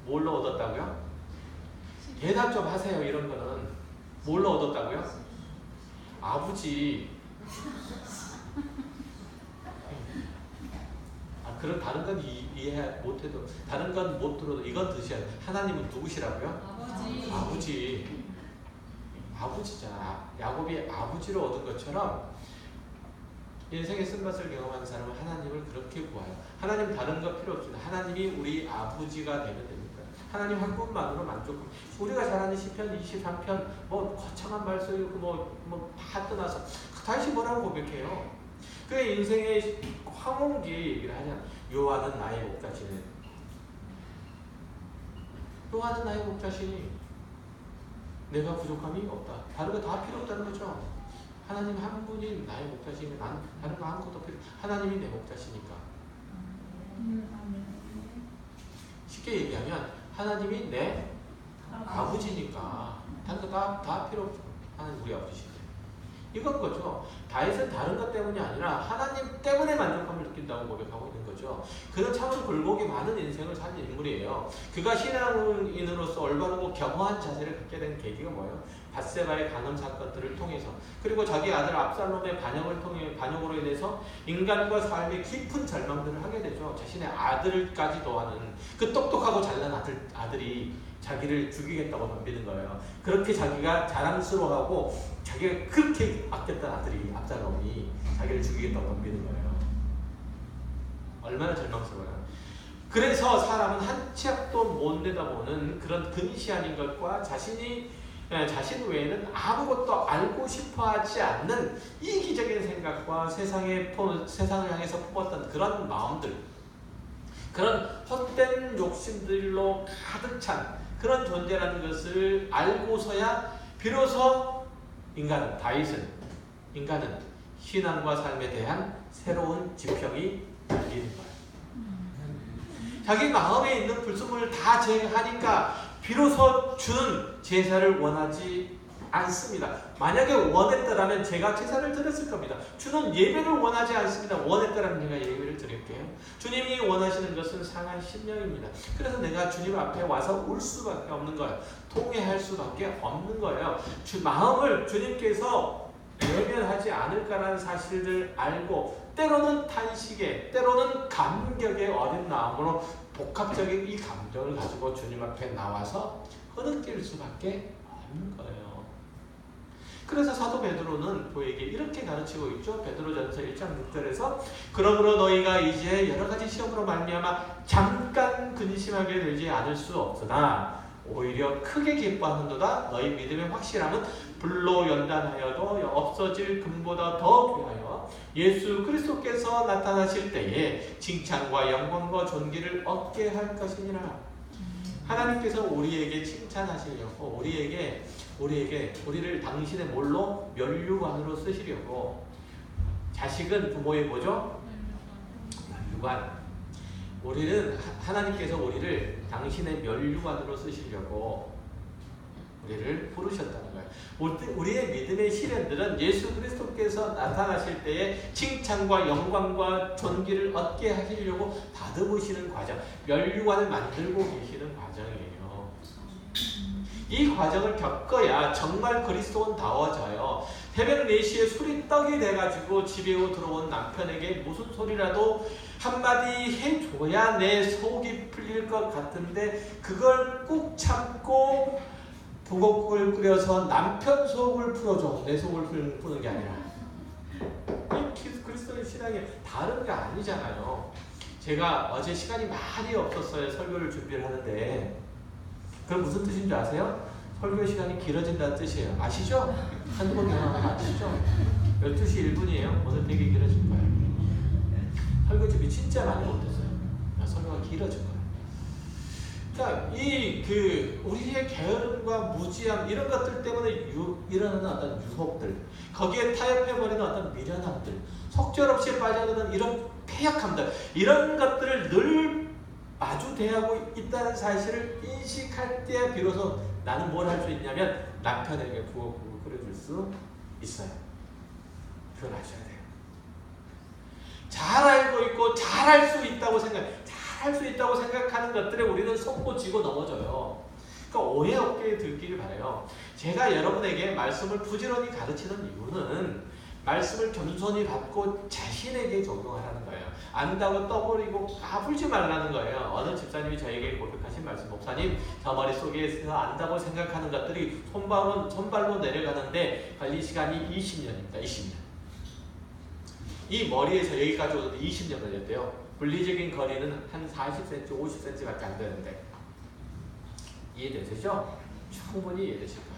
얻었다고요? 대답 좀 하세요. 이런 거는 뭘로 얻었다고요? 아버지. 그럼 다른 건 이해 못해도, 다른 건 못 들어도 이건 드셔야 돼. 하나님은 누구시라고요? 아버지잖아. 야곱이 아버지로 얻은 것처럼 인생의 쓴맛을 경험한 사람은 하나님을 그렇게 구해요. 하나님 다른 거 필요 없습니다. 하나님이 우리 아버지가 되면 됩니다. 하나님 한 분만으로 만족합니다. 우리가 잘 아는 시편 23편 뭐 거창한 말씀이고 다 떠나서 다시 뭐라고 고백해요? 그 인생의 황혼기 얘기를 하잖아. 여호와는 나의 목자시네. 여호와는 나의 목자시니 내가 부족함이 없다. 다른 거 다 필요 없다는 거죠. 하나님 한 분이 나의 목자시니 난 다른 거 아무것도 필요. 하나님이 내 목자시니까. 쉽게 얘기하면 하나님이 내 아버지니까 다른 거 다 필요 없어. 하나님 우리 아버지신데. 이건 거죠. 다윗은 다른 것 때문이 아니라 하나님 때문에 만족감을 느낀다고 고백하고 있는 거죠. 그는 참으로 굴곡이 많은 인생을 산 인물이에요. 그가 신앙인으로서 올바르고 겸허한 자세를 갖게 된 계기가 뭐예요? 밧세바의 간음 사건들을 통해서, 그리고 자기 아들 압살롬의 반역으로 인해서 인간과 삶의 깊은 절망들을 하게 되죠. 자신의 아들까지도 하는 그 똑똑하고 잘난 아들이 자기를 죽이겠다고 덤비는 거예요. 그렇게 자기가 자랑스러워하고 자기가 그렇게 아꼈던 아들이 압살롬이 자기를 죽이겠다고 덤비는 거예요. 얼마나 절망스러워요. 그래서 사람은 한 치 앞도 못 내다보는 그런 근시안인 것과 자신 외에는 아무것도 알고 싶어하지 않는 이기적인 생각과 세상을 향해서 품었던 그런 마음들, 그런 헛된 욕심들로 가득 찬 그런 존재라는 것을 알고서야 비로소 다윗은 신앙과 삶에 대한 새로운 지평이 열리는 거예요. 자기 마음에 있는 불순물을 다 제거하니까 비로소 주는 제사를 원하지 않습니다. 만약에 원했더라면 제가 제사를 드렸을 겁니다. 주는 예배를 원하지 않습니다. 원했더라면 제가 예배를 드릴게요. 주님이 원하시는 것은 상한 심령입니다. 그래서 내가 주님 앞에 와서 울 수밖에 없는 거예요. 통회할 수밖에 없는 거예요. 마음을 주님께서 외면하지 않을까라는 사실을 알고 때로는 탄식에, 때로는 감격에 어린 마음으로 복합적인 이 감정을 가지고 주님 앞에 나와서 흐느낄 수밖에 없는 거예요. 그래서 사도 베드로는 그에게 이렇게 가르치고 있죠. 베드로전서 1장 6절에서 그러므로 너희가 이제 여러 가지 시험으로 말미암아 잠깐 근심하게 되지 않을 수 없으나 오히려 크게 기뻐하는도다. 너희 믿음의 확실함은 불로 연단하여도 없어질 금보다 더 귀하여 예수 그리스도께서 나타나실 때에 칭찬과 영광과 존귀를 얻게 할 것이니라. 하나님께서 우리에게 칭찬하시려고 우리를 당신의 뭘로? 면류관으로 쓰시려고. 자식은 부모의 뭐죠? 면류관. 하나님께서 우리를 당신의 면류관으로 쓰시려고 우리를 부르셨다는 거예요. 우리의 믿음의 시련들은 예수 그리스도께서 나타나실 때에 칭찬과 영광과 존귀를 얻게 하시려고 다듬으시는 과정, 면류관을 만들고 계시는 과정이에요. 이 과정을 겪어야 정말 그리스도인다워져요. 새벽 4시에 술이 떡이 돼가지고 집에 들어온 남편에게 무슨 소리라도 한마디 해줘야 내 속이 풀릴 것 같은데 그걸 꾹 참고 북엇국을 끓여서 남편 속을 풀어줘. 내 속을 푸는 게 아니라. 이 그리스도의 신앙이 다른 게 아니잖아요. 제가 어제 시간이 많이 없었어요. 설교를 준비를 하는데. 그럼 무슨 뜻인 줄 아세요? 설교 시간이 길어진다는 뜻이에요. 아시죠? 한두 번 경험하면 아시죠? 12시 1분이에요. 오늘 되게 길어질 거예요. 설교 준비 진짜 많이 못했어요. 설교가 길어진 거예요. 그러니까 우리의 게으름과 무지함 이런 것들 때문에 일어나는 어떤 유혹들, 거기에 타협해버리는 어떤 미련함들, 속절없이 빠져드는 이런 폐역함들, 이런 것들을 늘 마주대하고 있다는 사실을 인식할 때 비로소 나는 뭘 할 수 있냐면 남편에게 북엇국을 끓여줄 수 있어요. 그걸 아셔야 돼요. 잘 알고 있고 잘할 수 있다고 생각하는 것들에 우리는 속고지고 넘어져요. 그러니까 오해 없게 들기를 바라요. 제가 여러분에게 말씀을 부지런히 가르치는 이유는 말씀을 겸손히 받고 자신에게 적용하라는 거예요. 안다고 떠버리고 까불지 말라는 거예요. 어느 집사님이 저에게 고백하신 말씀, 목사님, 저 머릿속에서 안다고 생각하는 것들이 손발로 내려가는데 걸린 시간이 20년입니다. 20년. 이 머리에서 여기까지 오는데 20년 걸렸대요. 물리적인 거리는 한 40cm, 50cm밖에 안 되는데. 이해되시죠? 충분히 이해되실 거예요.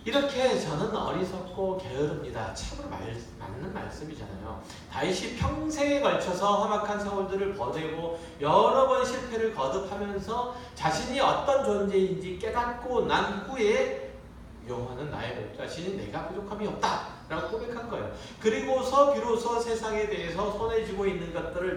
이렇게 저는 어리석고 게으릅니다. 참으로 맞는 말씀이잖아요. 다윗이 평생에 걸쳐서 험악한 세월들을 보내고 여러 번 실패를 거듭하면서 자신이 어떤 존재인지 깨닫고 난 후에 여호와는 나의 목자시니 내가 부족함이 없다 라고 고백한 거예요. 그리고서 비로소 세상에 대해서 손에 쥐고 있는 것들을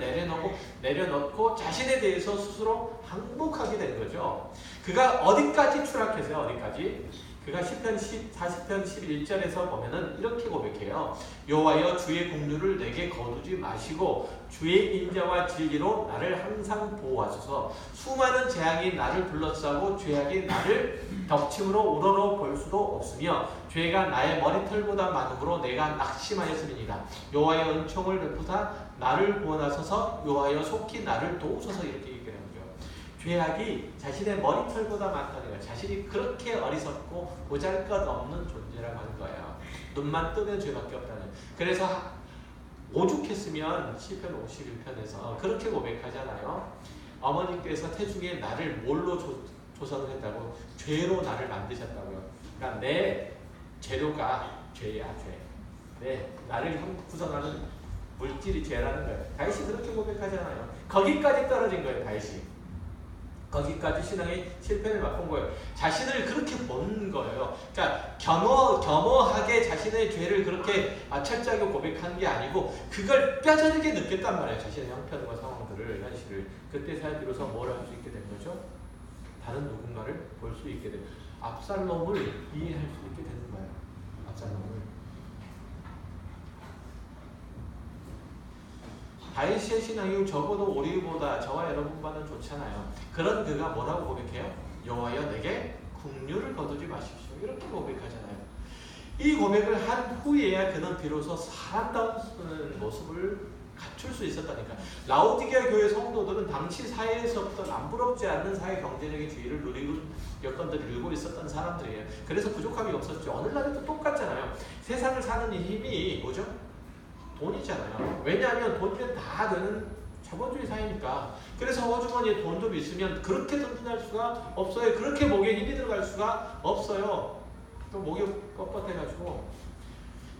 내려놓고 자신에 대해서 스스로 항복하게 된 거죠. 그가 어디까지 추락했어요? 어디까지? 그가 시편 40편 11절에서 보면은 이렇게 고백해요. 여호와여 주의 긍휼을 내게 거두지 마시고 주의 인자와 진리로 나를 항상 보호하소서. 수많은 재앙이 나를 둘러싸고 죄악이 나를 덮침으로 우러러볼 수도 없으며 죄가 나의 머리털보다 많으므로 내가 낙심하였음이니라. 여호와여 은총을 베푸사 나를 구원하소서. 여호와여 속히 나를 도우소서. 이렇게 얘기하는 거죠. 죄악이 자신의 머리털보다 많다는 거예요. 자신이 그렇게 어리석고 보잘것없는 존재라고 하는 거예요. 눈만 뜨면 죄밖에 없다는 거예요. 그래서 오죽했으면 시편 51편에서 그렇게 고백하잖아요. 어머님께서 태중에 나를 뭘로 조성을 했다고? 죄로 나를 만드셨다고요. 그러니까 내 재료가 죄야, 죄. 네, 나를 구성하는 물질이 죄라는 거예요. 다윗이 그렇게 고백하잖아요. 거기까지 떨어진 거예요, 다윗이. 거기까지 신앙의 실패를 맛본 거예요. 자신을 그렇게 본 거예요. 그러니까 겸허하게 자신의 죄를 그렇게 철저하게 고백한 게 아니고 그걸 뼈저리게 느꼈단 말이에요. 자신의 형편과 상황들을, 현실을. 그때 비로소 뭘 할 수 있게 된 거죠? 다른 누군가를 볼 수 있게 된, 압살롬을 이해할 수 있게 되는 거예요. 압살롬을. 다윗의 신앙이 적어도 우리보다, 저와 여러분보다는 좋잖아요. 그런 그가 뭐라고 고백해요? 여호와여 내게 긍휼을 거두지 마십시오. 이렇게 고백하잖아요. 이 고백을 한 후에야 그는 비로소 사람다운 모습을 갖출 수 있었다니까. 라오디게아 교회 성도들은 당시 사회에서부터 남부럽지 않는 사회 경제적인 지위를 누리고 여건들을 누리고 있었던 사람들이에요. 그래서 부족함이 없었죠. 오늘날에도 똑같잖아요. 세상을 사는 힘이 뭐죠? 돈이잖아요. 왜냐하면 돈이면 다 되는 자본주의 사회니까. 그래서 호주머니에 돈 좀 있으면 그렇게 든든할 수가 없어요. 그렇게 목에 힘이 들어갈 수가 없어요. 또 목이 뻣뻣해가지고.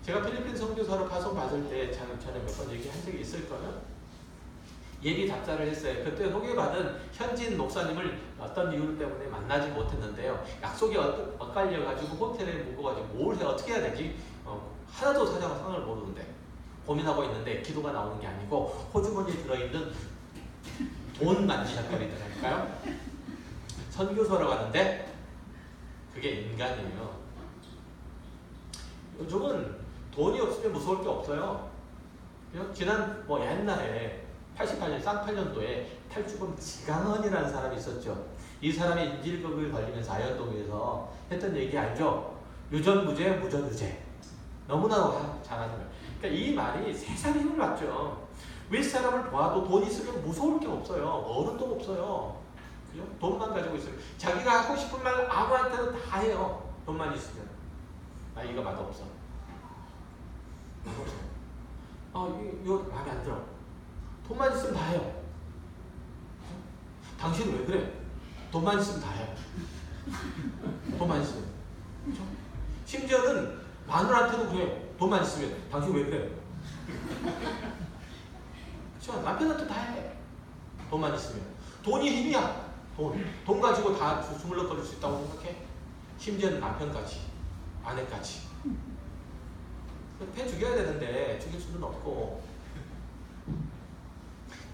제가 필리핀 선교사로 파송 받을 때 전에 몇 번 얘기한 적이 있을 거예요. 예비 답사를 했어요. 그때 소개받은 현진 목사님을 어떤 이유 때문에 만나지 못했는데요. 약속이 엇갈려가지고 호텔에 묵어가지고 뭘 해, 어떻게 해야 되지? 하나도 상을 모르는데 고민하고 있는데 기도가 나오는 게 아니고 호주머니에 들어있는 돈 만지작거리더라니까요. 선교사로 가는데 그게 인간이에요. 요즘은 돈이 없으면 무서울 게 없어요. 지난 옛날에 88년 쌍팔년도에 탈주범 지강헌이라는 사람이 있었죠. 이 사람이 인질극을 걸리면서 아현동에서 했던 얘기 알죠? 유전무죄, 무전유죄. 너무나 잘하는 거예요. 그러니까 이 말이 세상에 힘을 받죠. 윗사람을 봐도 돈 있으면 무서울 게 없어요. 어른도 없어요. 그죠? 돈만 가지고 있으면 자기가 하고 싶은 말 아무한테나 다 해요. 돈만 있으면. 아 이거 맛없어. 맛없어. 이거 마음에 안 들어. 돈만 있으면 다 해요. 당신은 왜 그래? 돈만 있으면 다 해. 돈만 있으면. 그죠? 심지어는 마누라한테도 그래. 돈만 있으면. 당신 왜 그래? 그죠? 남편한테 다 해. 돈만 있으면. 돈이 힘이야. 돈 가지고 다 주물럭거릴 수 있다고 생각해? 심지어는 남편까지, 아내까지. 패 죽여야 되는데 죽일 수는 없고.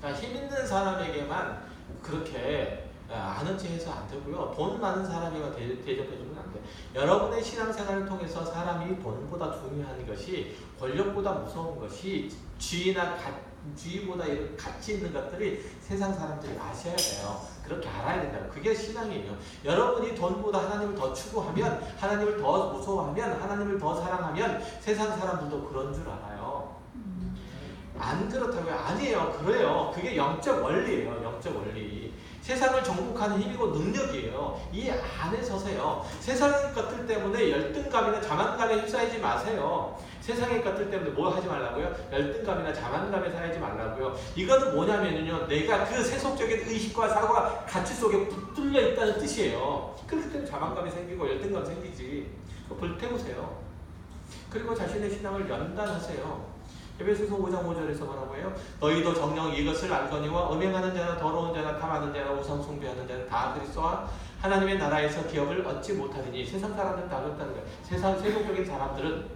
그러니까 힘 있는 사람에게만 그렇게 아는 체 해서 안 되고요. 돈 많은 사람이와 대접해주면 안 돼. 여러분의 신앙생활을 통해서 사람이 돈보다 중요한 것이, 권력보다 무서운 것이, 지위보다 이런 가치 있는 것들이 세상 사람들이 아셔야 돼요. 그렇게 알아야 된다고. 그게 신앙이에요. 여러분이 돈보다 하나님을 더 추구하면, 하나님을 더 무서워하면, 하나님을 더 사랑하면 세상 사람들도 그런 줄 알아요. 안 그렇다고요? 아니에요. 그래요. 그게 영적 원리예요. 영적 원리. 세상을 정복하는 힘이고 능력이에요. 이 안에 서세요. 세상의 것들 때문에 열등감이나 자만감에 휩싸이지 마세요. 세상의 것들 때문에 뭘 하지 말라고요? 열등감이나 자만감에 쌓이지 말라고요. 이거는 뭐냐면요, 내가 그 세속적인 의식과 사고가 가치 속에 붙들려 있다는 뜻이에요. 그렇기 때문에 자만감이 생기고 열등감이 생기지. 불태우세요. 그리고 자신의 신앙을 연단하세요. 에베소서 5장 5절에서 뭐라고 해요? 너희도 정녕 이것을 알거니와 음행하는 자나 더러운 자나 탐하는 자나 우상 숭배하는 자는 다 그리스도와 하나님의 나라에서 기업을 얻지 못하리니. 세상 사람들은 다 그렇다는 거예요. 세상 세속적인 사람들은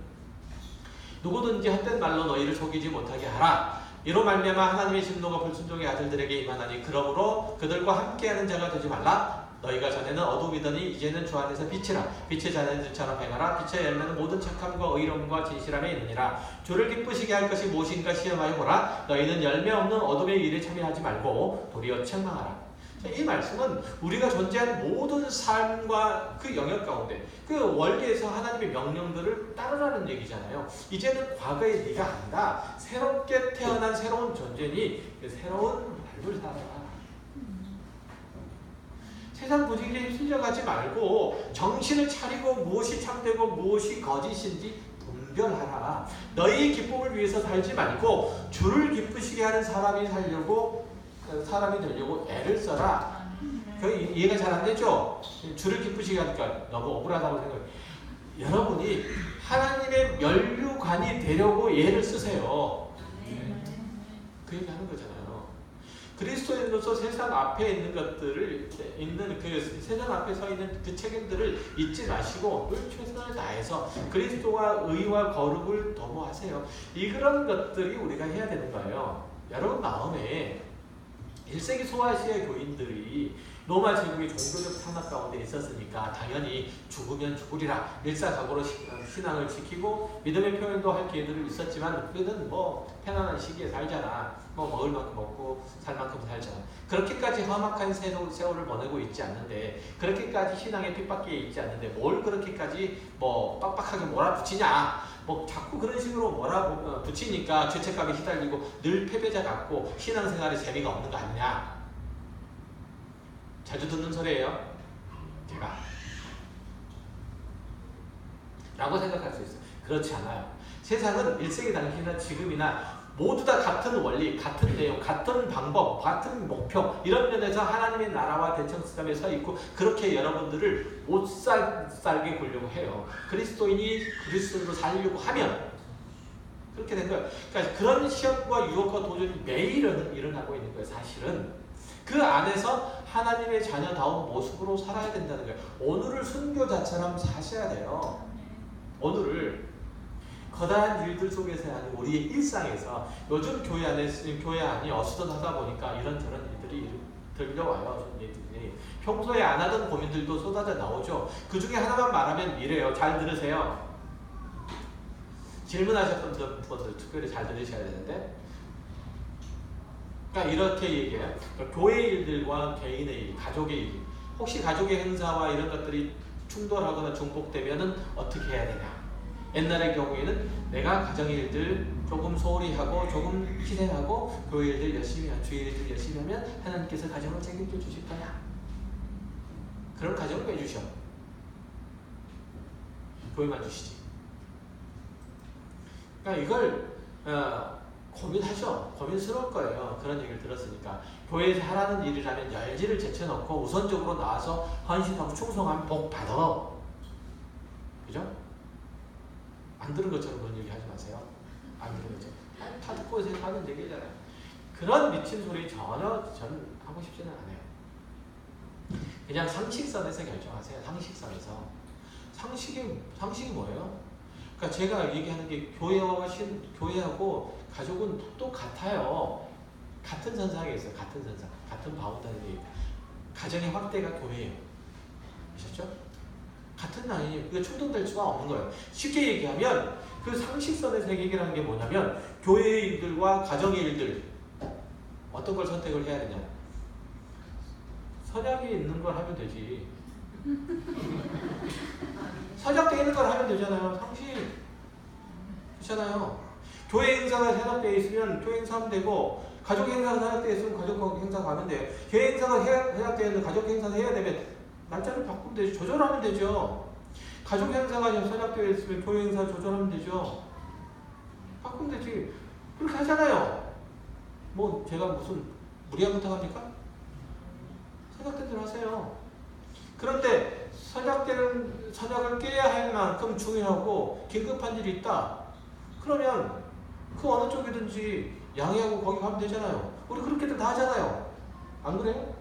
누구든지 헛된 말로 너희를 속이지 못하게 하라. 이로 말미암아 하나님의 진노가 불순종의 아들들에게 임하나니 그러므로 그들과 함께하는 자가 되지 말라. 너희가 전에는 어둠이더니 이제는 주 안에서 빛이라. 빛의 자녀들처럼 행하라. 빛의 열매는 모든 착함과 의로움과 진실함에 있느니라. 주를 기쁘시게 할 것이 무엇인가 시험하여 보라. 너희는 열매 없는 어둠의 일에 참여하지 말고 도리어 책망하라. 이 말씀은 우리가 존재하는 모든 삶과 그 영역 가운데 그 원리에서 하나님의 명령들을 따르라는 얘기잖아요. 이제는 과거의 네가 아니다. 새롭게 태어난 새로운 존재니 새로운 삶을 살아라. 세상 분위기에 휩쓸려가지 말고 정신을 차리고 무엇이 참되고 무엇이 거짓인지 분별하라. 너희의 기쁨을 위해서 살지 말고 주를 기쁘시게 하는 사람이 되려고 애를 써라. 이해가 잘 안 되죠? 주를 기쁘시게 하니까 너무 억울하다고 생각해요. 여러분이 하나님의 면류관이 되려고 애를 쓰세요. 그 얘기 하는 거잖아요. 그리스도인으로서 세상 앞에 있는 것들을, 그 세상 앞에 서 있는 그 책임들을 잊지 마시고 늘 최선을 다해서 그리스도와 의와 거룩을 도모하세요. 그런 것들이 우리가 해야 되는 거예요. 여러분 마음에 1세기 소아시아 교인들이 로마 제국의 종교적 탄압 가운데 있었으니까 당연히 죽으면 죽으리라 일사각오로 신앙을 지키고 믿음의 표현도 할 기회들이 있었지만 우리는 편안한 시기에 살잖아. 먹을 만큼 먹고 살 만큼 살잖아. 그렇게까지 험악한 세월을 보내고 있지 않는데, 그렇게까지 신앙의 핍박기에 있지 않는데 뭘 그렇게까지 빡빡하게 몰아붙이냐. 자꾸 그런 식으로 몰아붙이니까 죄책감에 휘달리고 늘 패배자 같고 신앙생활에 재미가 없는 거 아니냐. 자주 듣는 소리예요. 제가. 라고 생각할 수 있어요. 그렇지 않아요. 세상은 1세기 당시나 지금이나 모두 다 같은 원리, 같은 내용, 같은 방법, 같은 목표 이런 면에서 하나님의 나라와 대청스감에 서 있고 그렇게 여러분들을 못 살게 굴려고 해요. 그리스도인이 그리스도인으로 살려고 하면 그렇게 된 거예요. 그러니까 그런 시험과 유혹과 도전이 매일 일어나고 있는 거예요. 사실은 그 안에서 하나님의 자녀다운 모습으로 살아야 된다는 거예요. 오늘을 순교자처럼 사셔야 돼요. 오늘을 거대한 일들 속에서 아닌 우리의 일상에서 요즘 교회 안이 어수선하다 보니까 이런저런 일들이 들려와요. 평소에 안 하던 고민들도 쏟아져 나오죠. 그 중에 하나만 말하면 이래요. 잘 들으세요. 질문하셨던 분들 특별히 잘 들으셔야 되는데, 그러니까 이렇게 얘기해요. 그러니까 교회 일들과 개인의 일, 가족의 일, 혹시 가족의 행사와 이런 것들이 충돌하거나 중복되면은 어떻게 해야 되냐? 옛날의 경우에는 내가 가정의 일들 조금 소홀히 하고 조금 희생하고 교회 일들 열심히 하고 주의 일들 열심히 하면 하나님께서 가정을 책임져 주실 거야. 그런 가정을 왜 주셔? 교회만 주시지. 그러니까 이걸 고민하죠. 고민스러울 거예요. 그런 얘기를 들었으니까. 교회에서 하라는 일이라면 열지를 제쳐놓고 우선적으로 나와서 헌신하고 충성하면 복 받아. 그죠? 안 들은 것처럼 그런 얘기 하지 마세요. 안 들은 것처럼. 다 듣고 하는 얘기잖아요. 그런 미친 소리 전혀 전 하고 싶지는 않아요. 그냥 상식선에서 결정하세요. 상식선에서. 상식이 뭐예요? 그러니까 제가 얘기하는 게 교회하고 가족은 똑같아요. 같은 선상에 있어요. 같은 선상. 같은 바운더리. 가정의 확대가 교회예요. 아셨죠? 같은 라인이에요. 그게 충돌될 수가 없는 거예요. 쉽게 얘기하면 그 상식선에서 얘기를 하는 게 뭐냐면 교회의 일들과 가정의 일들 어떤 걸 선택을 해야 되냐. 선약에 있는 걸 하면 되지. 선약되어 있는 걸 하면 되잖아요. 상식. 그렇잖아요. 교회 행사가 선약되어 있으면 교회 행사하면 되고 가족 행사가 선약되어 있으면 가족 행사 가면 돼요. 교회 행사가 선약되어 있는 가족 행사를 해야 되면 날짜를 바꾸면 되죠. 조절하면 되죠. 가족 행사가 선약되어 있으면 교회 행사 조절하면 되죠. 바꾸면 되지. 그렇게 하잖아요. 뭐 제가 무슨 무리한 부탁합니까? 선약된 대로 하세요. 그런데 선약을 깨야 할 만큼 중요하고 긴급한 일이 있다. 그러면 그 어느 쪽이든지 양해하고 거기 가면 되잖아요. 우리 그렇게들 다 하잖아요. 안 그래요?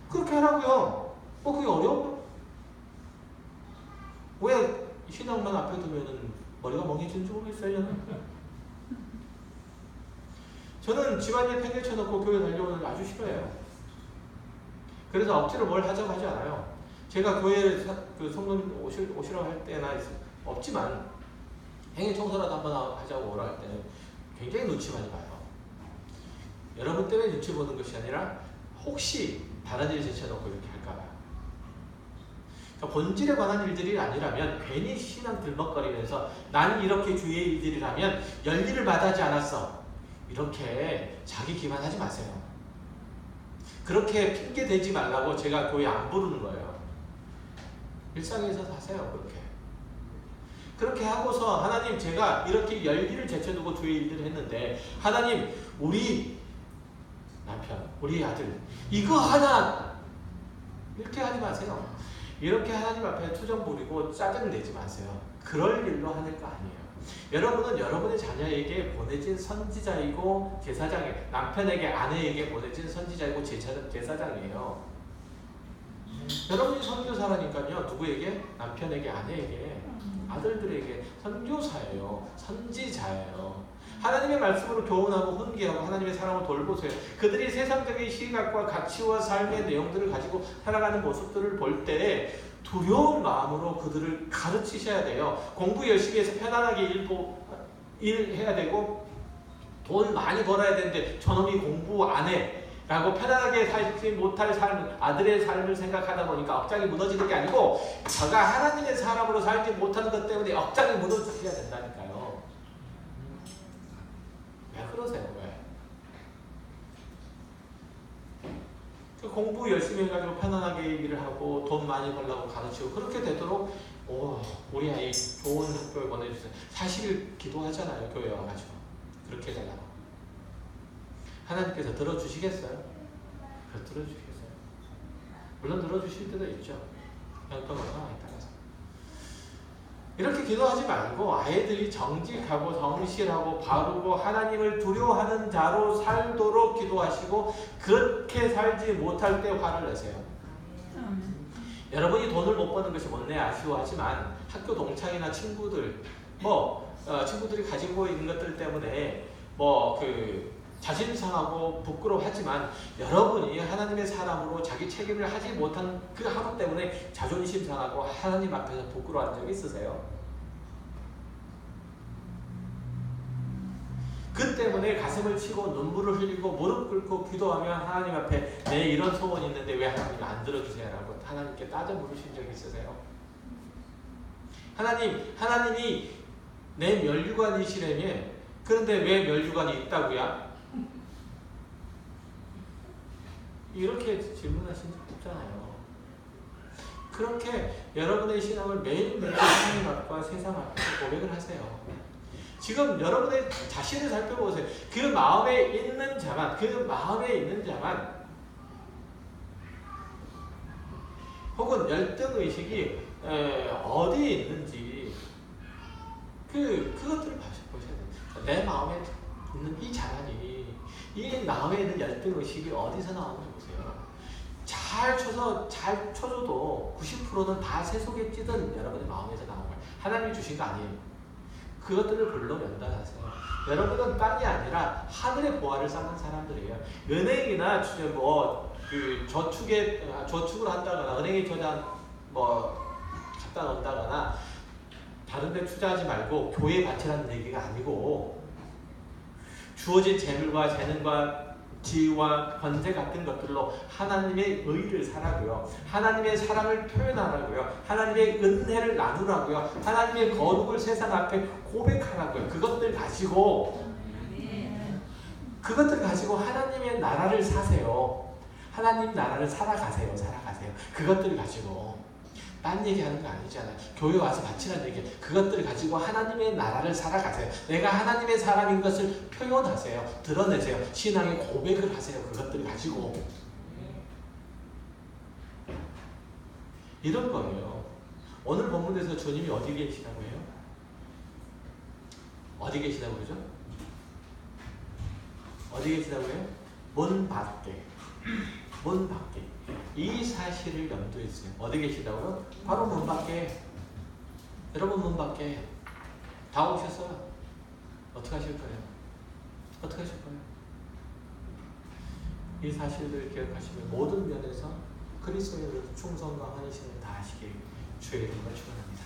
그렇게 하라고요. 그게 어려워? 왜 신앙만 앞에 두면은 머리가 멍해지는지 모르겠어요. 저는 집안일 팽개쳐놓고 교회 달려오는 걸 아주 싫어해요. 그래서 억지로 뭘 하자고 하지 않아요. 제가 교회에 그 성도님 오시라고 할 때나 없지만 행위 청소라도 한번 하자고 오라 할 때는 굉장히 눈치 많이 봐요. 여러분 때문에 눈치 보는 것이 아니라 혹시 다른 일 제쳐놓고 이렇게 할까봐요. 그러니까 본질에 관한 일들이 아니라면 괜히 신앙 들먹거리면서 나는 이렇게 주의 일들이라면 열일을 마다하지 않았어. 이렇게 자기 기만하지 마세요. 그렇게 핑계 대지 말라고 제가 교회 안 부르는 거예요. 일상에서 사세요. 그렇게 하고서 하나님 제가 이렇게 열기를 제쳐두고 주의 일들을 했는데 하나님 우리 남편 우리 아들 이거 하나 이렇게 하지 마세요. 이렇게 하나님 앞에 투정 부리고 짜증 내지 마세요. 그럴 일로 하는 거 아니에요. 여러분은 여러분의 자녀에게 보내진 선지자이고 제사장이에요. 남편에게 아내에게 보내진 선지자이고 제사장이에요. 여러분이 선교사라니까요. 누구에게? 남편에게, 아내에게, 아들들에게 선교사예요. 선지자예요. 하나님의 말씀으로 교훈하고 훈계하고 하나님의 사랑을 돌보세요. 그들이 세상적인 시각과 가치와 삶의 내용들을 가지고 살아가는 모습들을 볼 때 두려운 마음으로 그들을 가르치셔야 돼요. 공부 열심히 해서 편안하게 일해야 되고 돈 많이 벌어야 되는데 저놈이 공부 안 해. 라고 편안하게 살지 못할 삶, 아들의 삶을 생각하다 보니까 억장이 무너지는 게 아니고 저가 하나님의 사람으로 살지 못하는 것 때문에 억장이 무너져야 된다니까요. 왜 그러세요? 왜? 그 공부 열심히 해가지고 편안하게 일을 하고 돈 많이 벌려고 가르치고 그렇게 되도록 우리 아이 좋은 학교에 보내주세요. 사실 기도하잖아요. 교회에 와가지고 그렇게 해달라고. 하나님께서 들어주시겠어요? 들어주시겠어요? 물론 들어주실 때도 있죠. 어떤 상황에 따라서. 이렇게 기도하지 말고 아이들이 정직하고 성실하고 바르고 하나님을 두려워하는 자로 살도록 기도하시고 그렇게 살지 못할 때 화를 내세요. 여러분이 돈을 못 버는 것이 못내 아쉬워하지만 학교 동창이나 친구들 친구들이 가지고 있는 것들 때문에 자신 상하고 부끄러워하지만 여러분이 하나님의 사람으로 자기 책임을 하지 못한 그 하루 때문에 자존심 상하고 하나님 앞에서 부끄러워한 적 있으세요? 그 때문에 가슴을 치고 눈물을 흘리고 무릎 꿇고 기도하며 하나님 앞에 내 이런 소원이 있는데 왜 하나님 안 들어주세요? 라고 하나님께 따져 물으신 적 있으세요? 하나님이 내 멸류관이시라며 그런데 왜 멸류관이 있다고야? 이렇게 질문하신 적 없잖아요. 그렇게 여러분의 신앙을 매일매일 하나님 앞과 세상 앞에서 고백을 하세요. 지금 여러분의 자신을 살펴보세요. 그 마음에 있는 자만 혹은 열등의식이 어디에 있는지 그것들을 보셔야 돼요. 내 마음에 있는 이 자만이, 이 마음에 있는 열등의식이 어디서 나오는지 보세요. 잘 쳐줘도 90%는 다 새 속에 찌든 여러분의 마음에서 나온 거예요. 하나님이 주신 거 아니에요. 그것들을 불러 연단하세요. 여러분은 땅이 아니라 하늘의 보화를 쌓는 사람들이에요. 은행이나 저축을 한다거나 은행에 갖다 놓는다거나 다른 데 투자하지 말고 교회에 바치라는 얘기가 아니고, 주어진 재물과 재능과 지위와 권세 같은 것들로 하나님의 의를 살아고요. 하나님의 사랑을 표현하라고요. 하나님의 은혜를 나누라고요. 하나님의 거룩을 세상 앞에 고백하라고요. 그것들 가지고 하나님의 나라를 사세요. 하나님 나라를 살아가세요. 그것들을 가지고. 딴 얘기하는 거 아니잖아요. 교회 와서 바치라는 얘기. 그것들을 가지고 하나님의 나라를 살아가세요. 내가 하나님의 사람인 것을 표현하세요. 드러내세요. 신앙의 고백을 하세요. 그것들을 가지고. 이런 거예요. 오늘 본문에서 주님이 어디 계시다고 해요? 어디 계시다고 그러죠? 어디 계시다고 해요? 문 밖에. 이 사실을 염두에 두세요. 어디 계시다고요? 바로 문 밖에. 여러분 문 밖에 다 오셨어요. 어떻게 하실 거예요? 이 사실들을 기억하시면 모든 면에서 그리스도의 충성과 헌신을 다하시길 주의 이름으로 축원합니다.